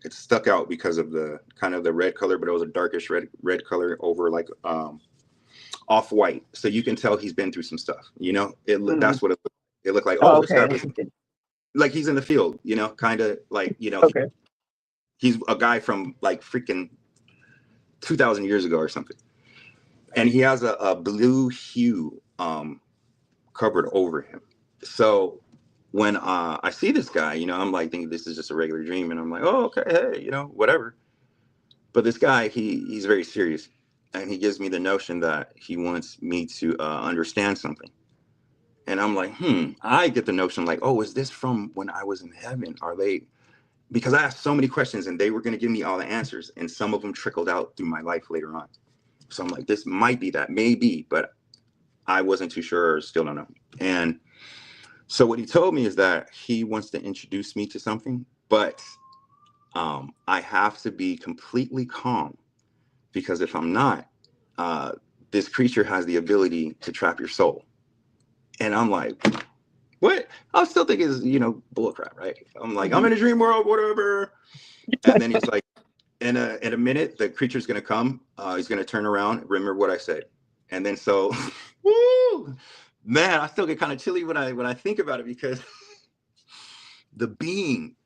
it stuck out because of the kind of the red color, but it was a darkish red color over like off white, so you can tell he's been through some stuff. Mm. That's what it looked like. Oh, Oh, this guy okay. was like he's in the field, kind of like Okay. he's a guy from like freaking 2,000 years ago or something, and he has a blue hue covered over him. So when I see this guy, I'm like thinking this is just a regular dream, and I'm like, oh, okay, hey, whatever. But this guy, he's very serious, and he gives me the notion that he wants me to understand something. And I'm like, I get the notion like, oh, is this from when I was in heaven? Are they? Because I asked so many questions, and they were going to give me all the answers, and some of them trickled out through my life later on. So I'm like, this might be that, maybe, but I wasn't too sure, or still don't know. And so what he told me is that he wants to introduce me to something, but I have to be completely calm, because if I'm not, uh, this creature has the ability to trap your soul. And I'm like, what? I still think it's, bullcrap, right? I'm like, I'm Mhm. in a dream world, whatever. And then he's like, in a minute, the creature's gonna come. He's gonna turn around. Remember what I said. And then so, woo, man, I still get kind of chilly when I think about it, because the being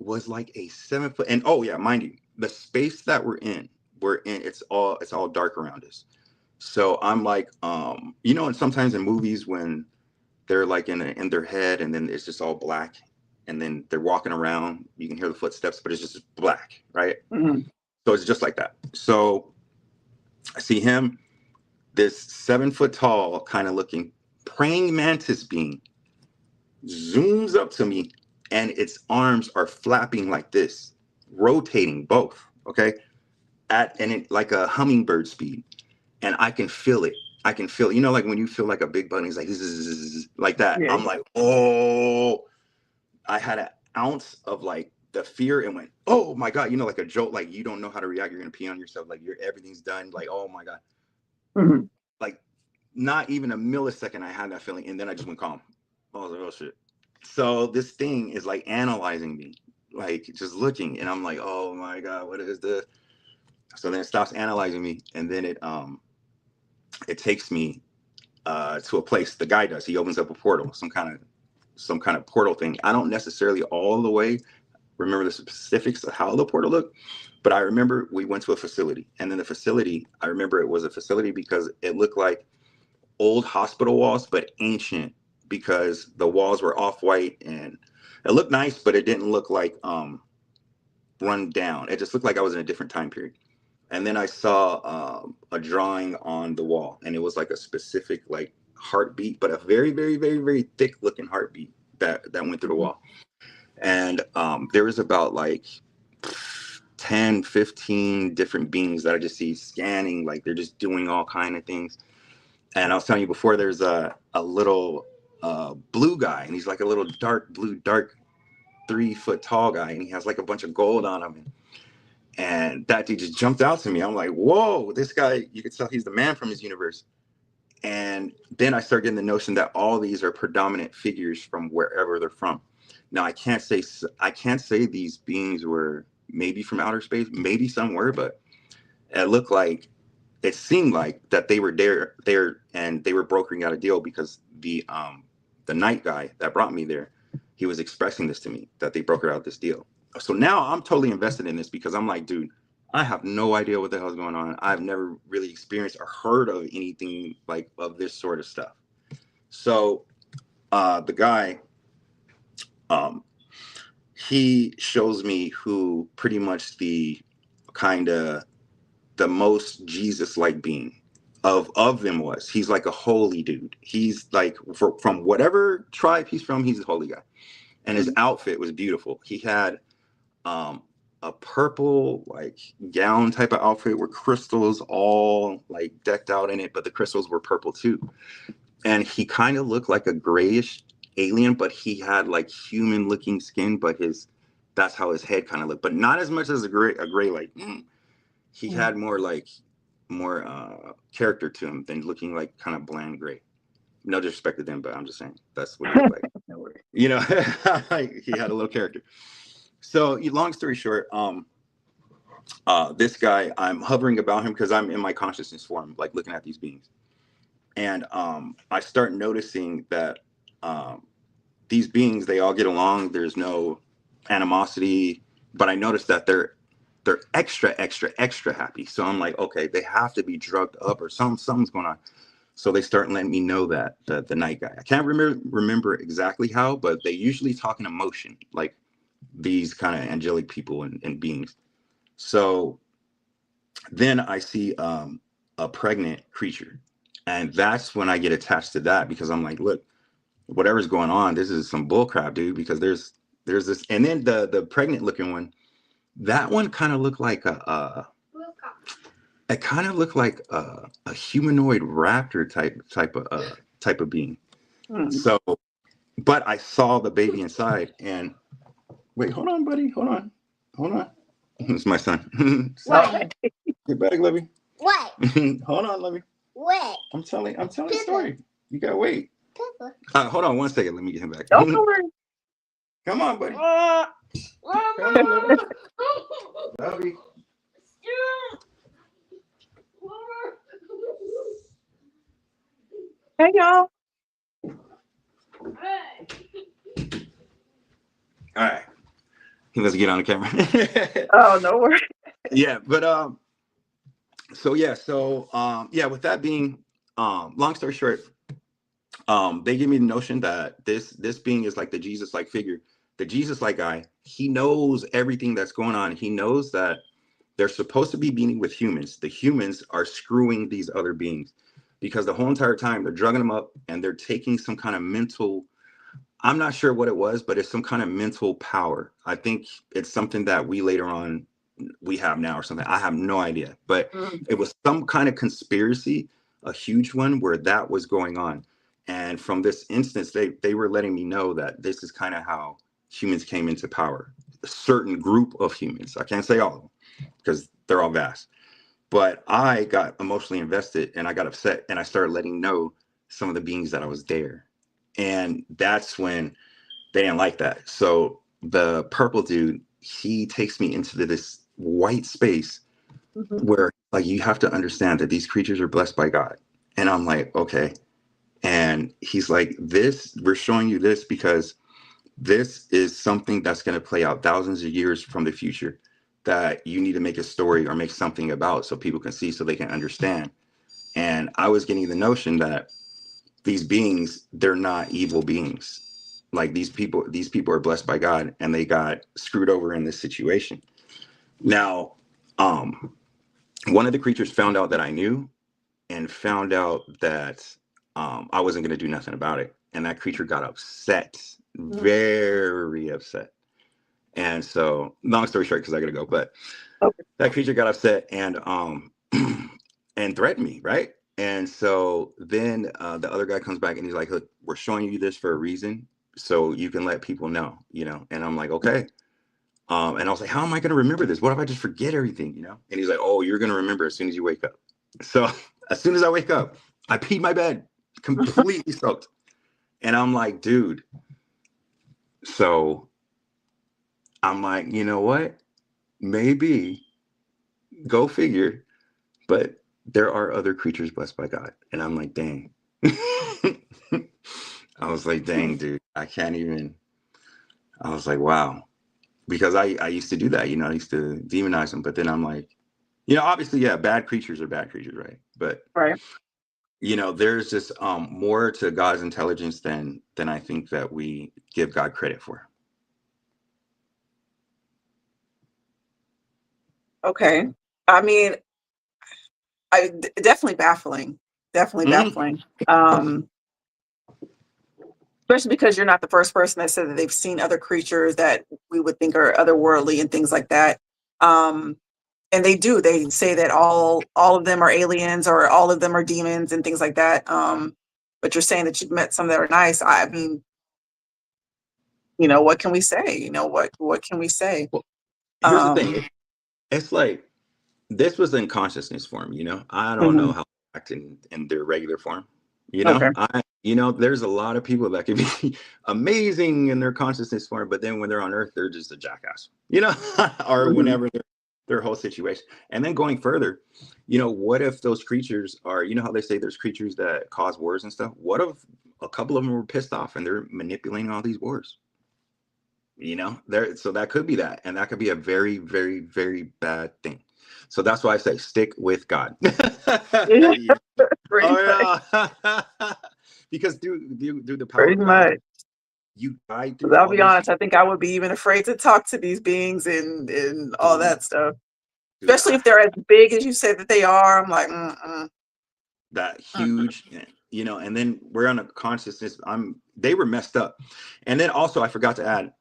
was like a 7 foot. And oh yeah, mind you, the space that we're in, it's all dark around us. So I'm like, and sometimes in movies when they're like in their head, and then it's just all black, and then they're walking around, you can hear the footsteps, but it's just black, right? Mhm. So it's just like that. So I see him, this 7 foot tall kind of looking praying mantis being zooms up to me, and its arms are flapping like this, rotating both, okay, and it like a hummingbird speed, and I can feel it. I can feel it. Like when you feel like a big bug, and it's like zzz, like that. Yeah. I'm like, oh, I had an ounce of like the fear, and went, oh my god, like a jolt, like you don't know how to react. You're gonna pee on yourself, like everything's done, like oh my god, Mhm. like not even a millisecond I had that feeling, and then I just went calm. I was like, oh shit. So this thing is like analyzing me, like just looking, and I'm like, oh my god, what is this? So then it stops analyzing me, and then it takes me to a place. The guy does. He opens up a portal, some kind of portal thing. I don't necessarily all the way remember the specifics of how the portal looked, but I remember we went to a facility, and then the facility, I remember it was a facility because it looked like old hospital walls, but ancient, because the walls were off white, and it looked nice, but it didn't look like run down. It just looked like I was in a different time period. And then I saw a drawing on the wall, and it was like a specific like heartbeat, but a very, very, very, very thick looking heartbeat that went through the Mhm. wall. And there was about like 10, 15 different beings that I just see scanning, like they're just doing all kind of things. And I was telling you before, there's a little blue guy, and he's like a little dark blue, dark 3 foot tall guy, and he has like a bunch of gold on him. And that dude just jumped out to me. I'm like, whoa, this guy, you could tell he's the man from his universe. And then I start getting the notion that all these are predominant figures from wherever they're from. Now I can't say these beings were maybe from outer space, maybe some were, but it looked like it seemed like that they were there and they were brokering out a deal because the night guy that brought me there, he was expressing this to me, that they brokered out this deal. So now I'm totally invested in this because I'm like, dude, I have no idea what the hell's going on. I've never really experienced or heard of anything like of this sort of stuff. So the guy, he shows me who pretty much the kind of the most Jesus-like being of them was. He's like a holy dude. He's like from whatever tribe he's from, he's a holy guy. And his outfit was beautiful. He had a purple like gown type of outfit with crystals all like decked out in it, but the crystals were purple too. And he kind of looked like a grayish alien, but he had like human looking skin, but that's how his head kind of looked, but not as much as a gray like he had more character to him than looking like kind of bland gray. No disrespect to them, but I'm just saying that's what he looked like. You know, he had a little character. So long story short, this guy, I'm hovering about him because I'm in my consciousness form, like looking at these beings. And I start noticing that these beings, they all get along. There's no animosity, but I noticed that they're extra happy. So I'm like, okay, they have to be drugged up or something's going on. So they start letting me know that the night guy. I can't remember exactly how, but they usually talk in emotion, like these kind of angelic people and beings. So then I see a pregnant creature, and that's when I get attached to that because I'm like, look, whatever's going on, this is some bull crap, dude. Because there's this, and then the pregnant looking one, that one kind of looked like it kind of looked like a humanoid raptor type of being. So, but I saw the baby inside, and wait, hold on, buddy, hold on. It's my son. What? Get back, Lovey. What? Hold on, Lovey. What? I'm telling the story. You gotta wait. Hold on one second. Let me get him back. Don't worry. Come on, buddy. Come on, Lovey. Lovey. Hey, y'all. All right. He wants to get on the camera. Oh, no worries. Yeah, but so with that being long story short, they give me the notion that this being is like the Jesus-like figure, the Jesus-like guy. He knows everything that's going on. He knows that they're supposed to be meeting with humans. The humans are screwing these other beings because the whole entire time they're drugging them up and they're taking some kind of mental, I'm not sure what it was, but it's some kind of mental power. I think it's something that we later on we have now or something. I have no idea, but it was some kind of conspiracy, a huge one where that was going on. And from this instance, they were letting me know that this is kind of how humans came into power. A certain group of humans. I can't say all of them because they're all vast. But I got emotionally invested and I got upset and I started letting know some of the beings that I was there. And that's when they didn't like that. So the purple dude, he takes me into this white space where like you have to understand that these creatures are blessed by God. And I'm like, okay. And he's like, we're showing you this because this is something that's going to play out thousands of years from the future that you need to make a story or make something about so people can see, so they can understand. And I was getting the notion that these beings, they're not evil beings. Like these people are blessed by God and they got screwed over in this situation. Now, one of the creatures found out that I knew and found out that I wasn't going to do nothing about it. And that creature got upset, very upset. And so, long story short, because I got to go, but that creature got upset and and threatened me, right? And so then the other guy comes back and he's like, look, we're showing you this for a reason, so you can let people know, you know? And I'm like, okay. And I was like, how am I going to remember this? What if I just forget everything, you know? And he's like, oh, you're going to remember as soon as you wake up. So as soon as I wake up, I peed my bed, completely soaked. And I'm like, dude. So I'm like, you know what? Maybe, go figure. But there are other creatures blessed by God. And I'm like, dang. I was like, dang, dude, I can't even. I was like, wow. Because I used to do that, I used to demonize them. But then I'm like, obviously, yeah, bad creatures are bad creatures, right? But Right. there's just more to God's intelligence than I think that we give God credit for. Okay. I mean, definitely baffling. Definitely Mhm. baffling. Especially because you're not the first person that said that they've seen other creatures that we would think are otherworldly and things like that. Um, and they do. They say that all of them are aliens or all of them are demons and things like that. But you're saying that you've met some that are nice. I mean, what can we say? What can we say? Well, here's the Um, thing. It's like this was in consciousness form, I don't know mhm. how to act in their regular form. Okay. There's a lot of people that can be amazing in their consciousness form, but then when they're on earth, they're just a jackass, or Mhm. whenever their whole situation. And then going further, what if those creatures are, how they say there's creatures that cause wars and stuff? What if a couple of them were pissed off and they're manipulating all these wars? So that could be that, and that could be a very, very, very bad thing. So that's why I say stick with God. Yeah. Pretty much. Oh yeah. Because through the power Pretty of God, much. you guide 'Cause through I'll all be these. honest, I think I would be even afraid to talk to these beings and all Oh, that stuff. dude, Especially if they're as big as you say that they are. I'm like, mm-mm, that mm-mm. huge, and then we're on a consciousness. They were messed up, and then also I forgot to add,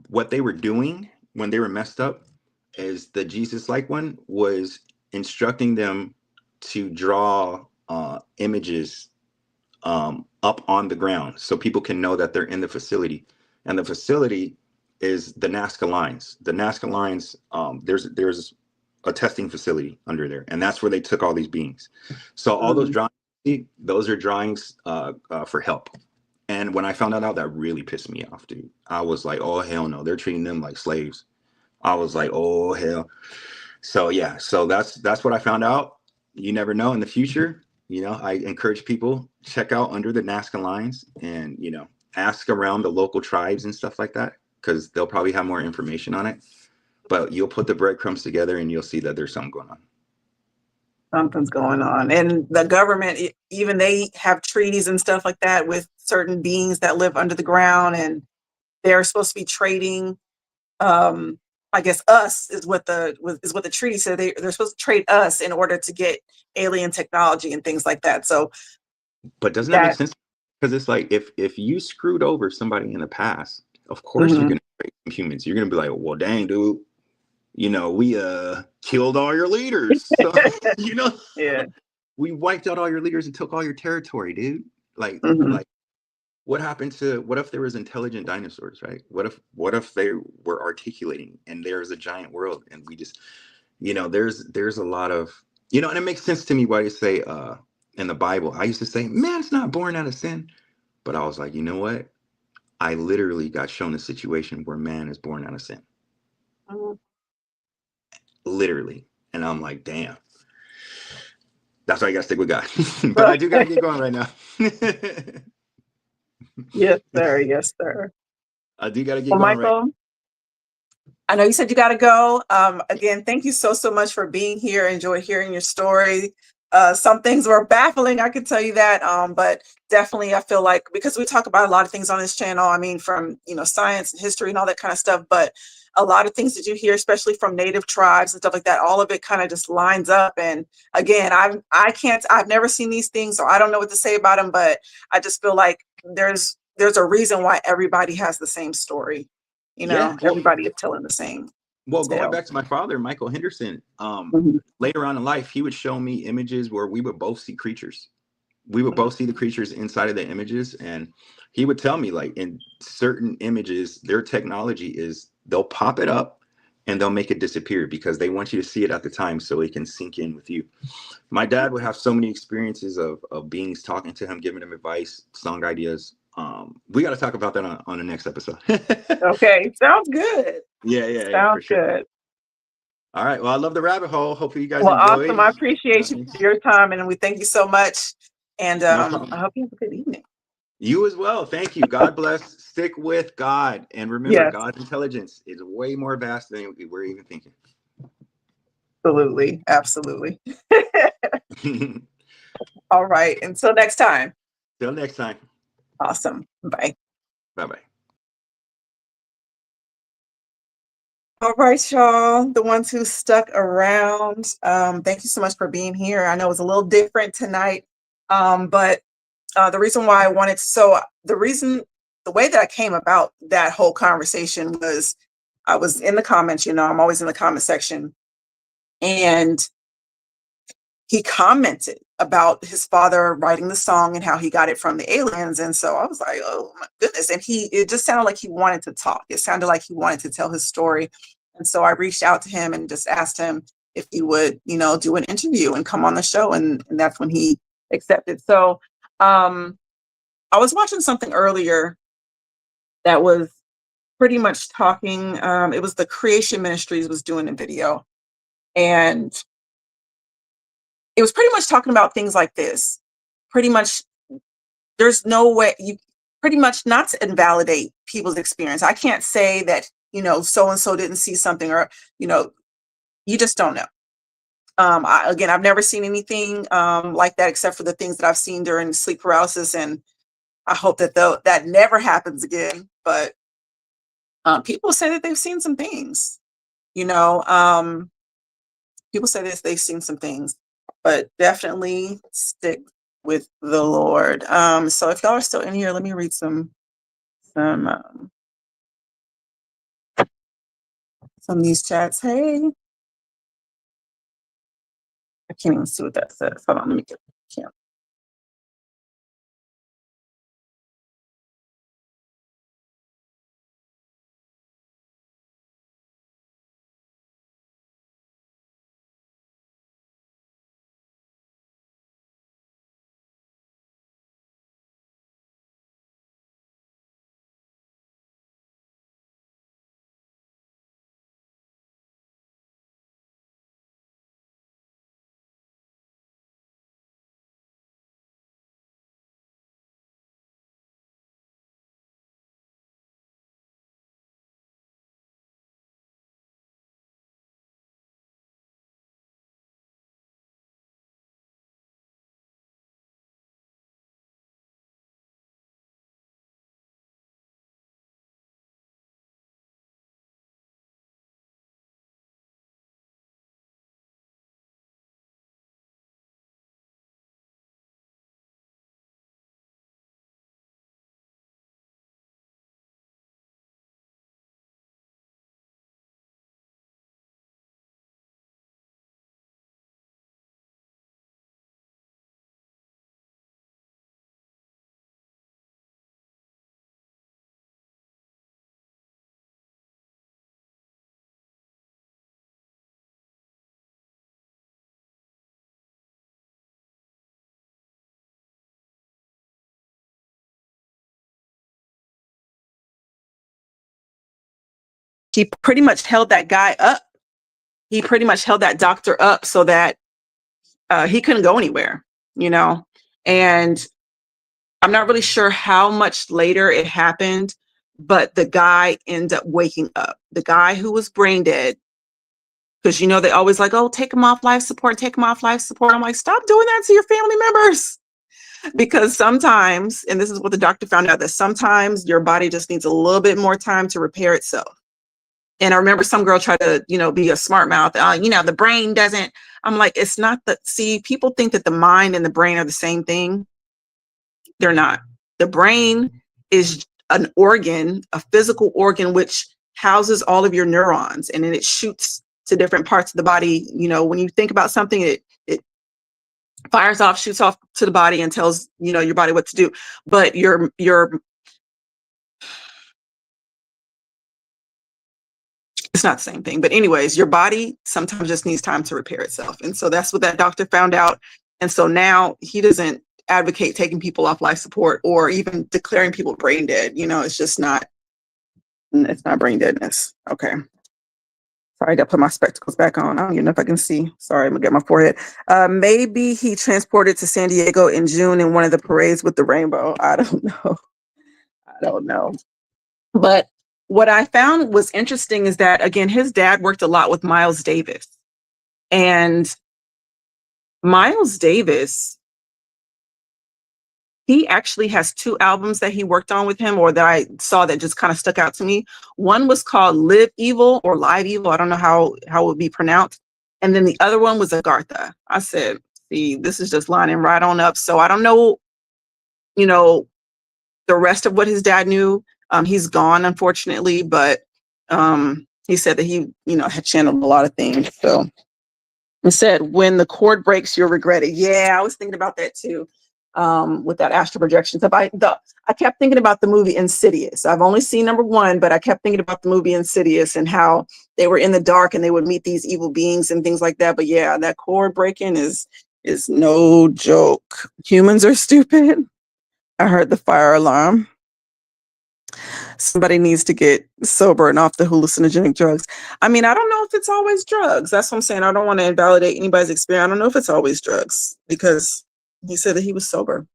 what they were doing when they were messed up is the Jesus like one was instructing them to draw images up on the ground so people can know that they're in the facility, and the facility is the Nazca lines. The Nazca lines, there's a testing facility under there, and that's where they took all these beings. So all those Mm. drawings, those are drawings for help. And when I found that out, that really pissed me off, dude. I was like, oh hell no, they're treating them like slaves. I was like, oh hell. So yeah, so that's what I found out. You never know in the future. I encourage people check out under the Nazca lines and ask around the local tribes and stuff like that, because they'll probably have more information on it. But you'll put the breadcrumbs together and you'll see that there's something going on. Something's going on. And the government, even they have treaties and stuff like that with certain beings that live under the ground, and they're supposed to be trading. Um, I guess us is what the treaty said. They're supposed to trade us in order to get alien technology and things like that. So But doesn't that make that. sense? Because it's like if you screwed over somebody in the past, of course you're Mhm. gonna create some humans. You're gonna be like, well, dang, dude, we killed all your leaders. So Yeah. we wiped out all your leaders and took all your territory, dude. Mhm. Like what if there was intelligent dinosaurs, right? What if they were articulating and there's a giant world and we just, there's a lot of, and it makes sense to me why you say in the Bible, I used to say, man's not born out of sin. But I was like, you know what? I literally got shown a situation where man is born out of sin. Mhm. Literally. And I'm like, damn. That's why I gotta stick with God. But I do gotta get going right now. Yes, sir. Yes, sir. I do gotta get Well, going right. Michael, I know you said you got to go. Again, thank you so much for being here. Enjoy hearing your story. Some things were baffling, I can tell you that. But definitely, I feel like because we talk about a lot of things on this channel. I mean, from science and history and all that kind of stuff. But a lot of things that you hear, especially from native tribes and stuff like that, all of it kind of just lines up. And again, I've never seen these things, so I don't know what to say about them. But I just feel like there's a reason why everybody has the same story. Yeah. Everybody is telling the same Well, going tale. back to my father, Michael Henderson, Mhm. later on in life, he would show me images where we would both see creatures. We would both see the creatures inside of the images. And he would tell me, like, in certain images, their technology is they'll pop it up and they'll make it disappear because they want you to see it at the time so it can sink in with you. My dad would have so many experiences of beings talking to him, giving him advice, song ideas. We got to talk about that on the next episode. Okay, sounds good. Yeah, for Sounds sure. good. All right. Well, I love the rabbit hole. Hopefully you guys Well, enjoyed. awesome. I appreciate you for your time, and we thank you so much. And No I problem. hope you have a good evening. You as well. Thank you. God bless. Stick with God. And remember, Yes, God's intelligence is way more vast than we're even thinking. absolutely. Absolutely. All right. Until next time. Till next time. Awesome. Bye. Bye-bye. All right, y'all, the ones who stuck around. Thank you so much for being here. I know it was a little different tonight, but the reason why I wanted the way that I came about that whole conversation was I was in the comments. I'm always in the comment section, and he commented about his father writing the song and how he got it from the aliens. And so I was like, oh my goodness. And it just sounded like he wanted to talk. It sounded like he wanted to tell his story. And so I reached out to him and just asked him if he would, do an interview and come on the show. And that's when he accepted. So I was watching something earlier that was pretty much talking. It was the Creation Ministries was doing a video. And it was pretty much talking about things like this. Pretty much, there's no way you pretty much not to invalidate people's experience. I can't say that, so and so didn't see something, or, you just don't know. I've never seen anything like that except for the things that I've seen during sleep paralysis. And I hope that that never happens again. But people say that they've seen some things, people say this, they've seen some things, but definitely stick with the Lord. So if y'all are still in here, let me read some of these chats. Hey, I can't even see what that says. Hold on, let me get the camera. He pretty much held that guy up. He pretty much held that doctor up so that he couldn't go anywhere, and I'm not really sure how much later it happened, but the guy ended up waking up. The guy who was brain dead, because they always like, oh, take him off life support, take him off life support. I'm like, stop doing that to your family members. Because sometimes, and this is what the doctor found out, that sometimes your body just needs a little bit more time to repair itself. And I remember some girl tried to, be a smart mouth. The brain doesn't. I'm like, it's not that. See, people think that the mind and the brain are the same thing. They're not. The brain is an organ, a physical organ, which houses all of your neurons, and then it shoots to different parts of the body. When you think about something, it fires off, shoots off to the body and tells, your body what to do. But your it's not the same thing. But anyways, your body sometimes just needs time to repair itself. And so that's what that doctor found out. And so now he doesn't advocate taking people off life support or even declaring people brain dead. It's just not, it's not brain deadness. Okay. Sorry, I got to put my spectacles back on. I don't even know if I can see. Sorry, I'm gonna get my forehead. Maybe he transported to San Diego in June in one of the parades with the rainbow. I don't know. I don't know. But what I found was interesting is that, again, his dad worked a lot with Miles Davis. And Miles Davis, he actually has 2 albums that he worked on with him, or that I saw that just kind of stuck out to me. One was called Live Evil or Live Evil. I don't know how it would be pronounced. And then the other one was Agartha. I said, see, this is just lining right on up. So I don't know, you know, the rest of what his dad knew. He's gone, unfortunately, but he said that he, had channeled a lot of things. So it said, when the cord breaks, you'll regret it. Yeah, I was thinking about that too. With that astral projection stuff. I kept thinking about the movie Insidious. I've only seen number 1, but I kept thinking about the movie Insidious and how they were in the dark and they would meet these evil beings and things like that. But yeah, that cord breaking is no joke. Humans are stupid. I heard the fire alarm. Somebody needs to get sober and off the hallucinogenic drugs. I mean, I don't know if it's always drugs. That's what I'm saying. I don't want to invalidate anybody's experience. I don't know if it's always drugs, because he said that he was sober.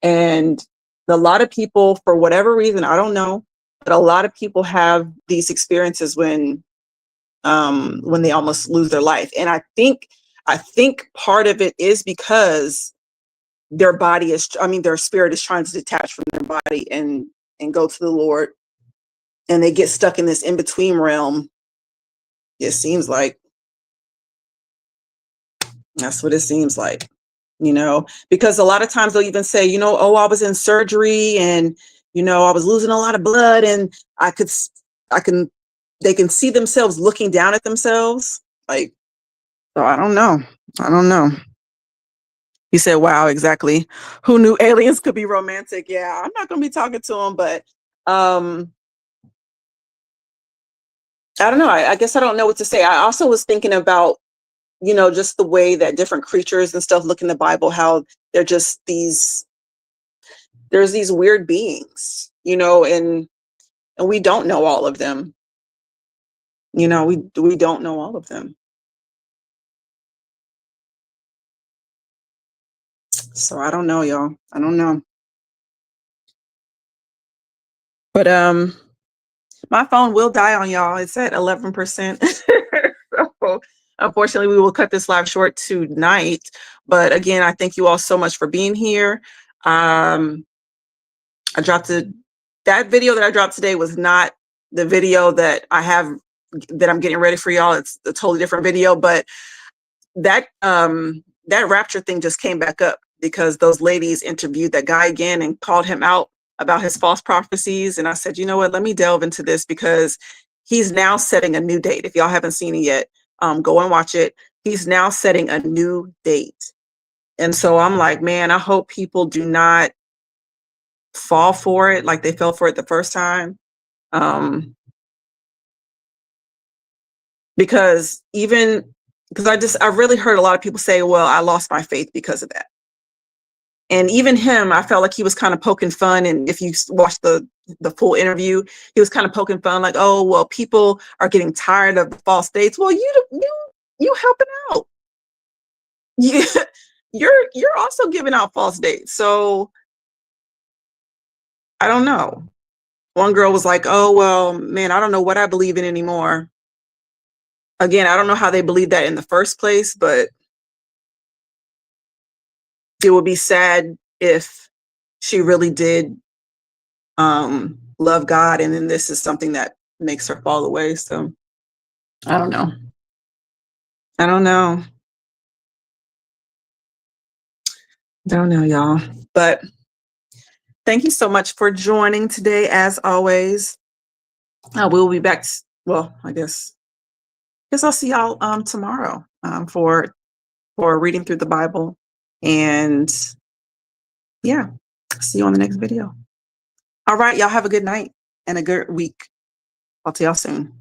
And a lot of people, for whatever reason, I don't know, but a lot of people have these experiences when they almost lose their life. And I think part of it is because their spirit is trying to detach from their body and go to the Lord, and they get stuck in this in-between realm. It seems like that's what it seems like, because a lot of times they'll even say, oh, I was in surgery and, I was losing a lot of blood, and they can see themselves looking down at themselves. Like, so I don't know. He said, wow, exactly. Who knew aliens could be romantic? Yeah, I'm not going to be talking to him, but I don't know. I guess I don't know what to say. I also was thinking about, just the way that different creatures and stuff look in the Bible, how they're just there's these weird beings, and we don't know all of them. We don't know all of them. So I don't know, y'all. I don't know. But my phone will die on y'all. It's at 11%. So unfortunately, we will cut this live short tonight. But again, I thank you all so much for being here. That video that I dropped today was not the video that I'm getting ready for y'all. It's a totally different video, but that rapture thing just came back up because those ladies interviewed that guy again and called him out about his false prophecies. And I said, you know what, let me delve into this, because he's now setting a new date. If y'all haven't seen it yet, go and watch it. He's now setting a new date. And so I'm like, man, I hope people do not fall for it like they fell for it the first time. Because I really heard a lot of people say, well, I lost my faith because of that. And even him, I felt like he was kind of poking fun. And if you watch the full interview, he was kind of poking fun, like, oh, well, people are getting tired of the false dates. Well, you helping out. You're also giving out false dates. So I don't know. One girl was like, oh, well, man, I don't know what I believe in anymore. Again, I don't know how they believe that in the first place, but it would be sad if she really did love God, and then this is something that makes her fall away. So I don't know. Don't know, y'all. But thank you so much for joining today. As always, we'll be back. Well, I guess I'll see y'all tomorrow for reading through the Bible. And yeah, see you on the next video. All right, y'all have a good night and a good week. I'll see y'all soon.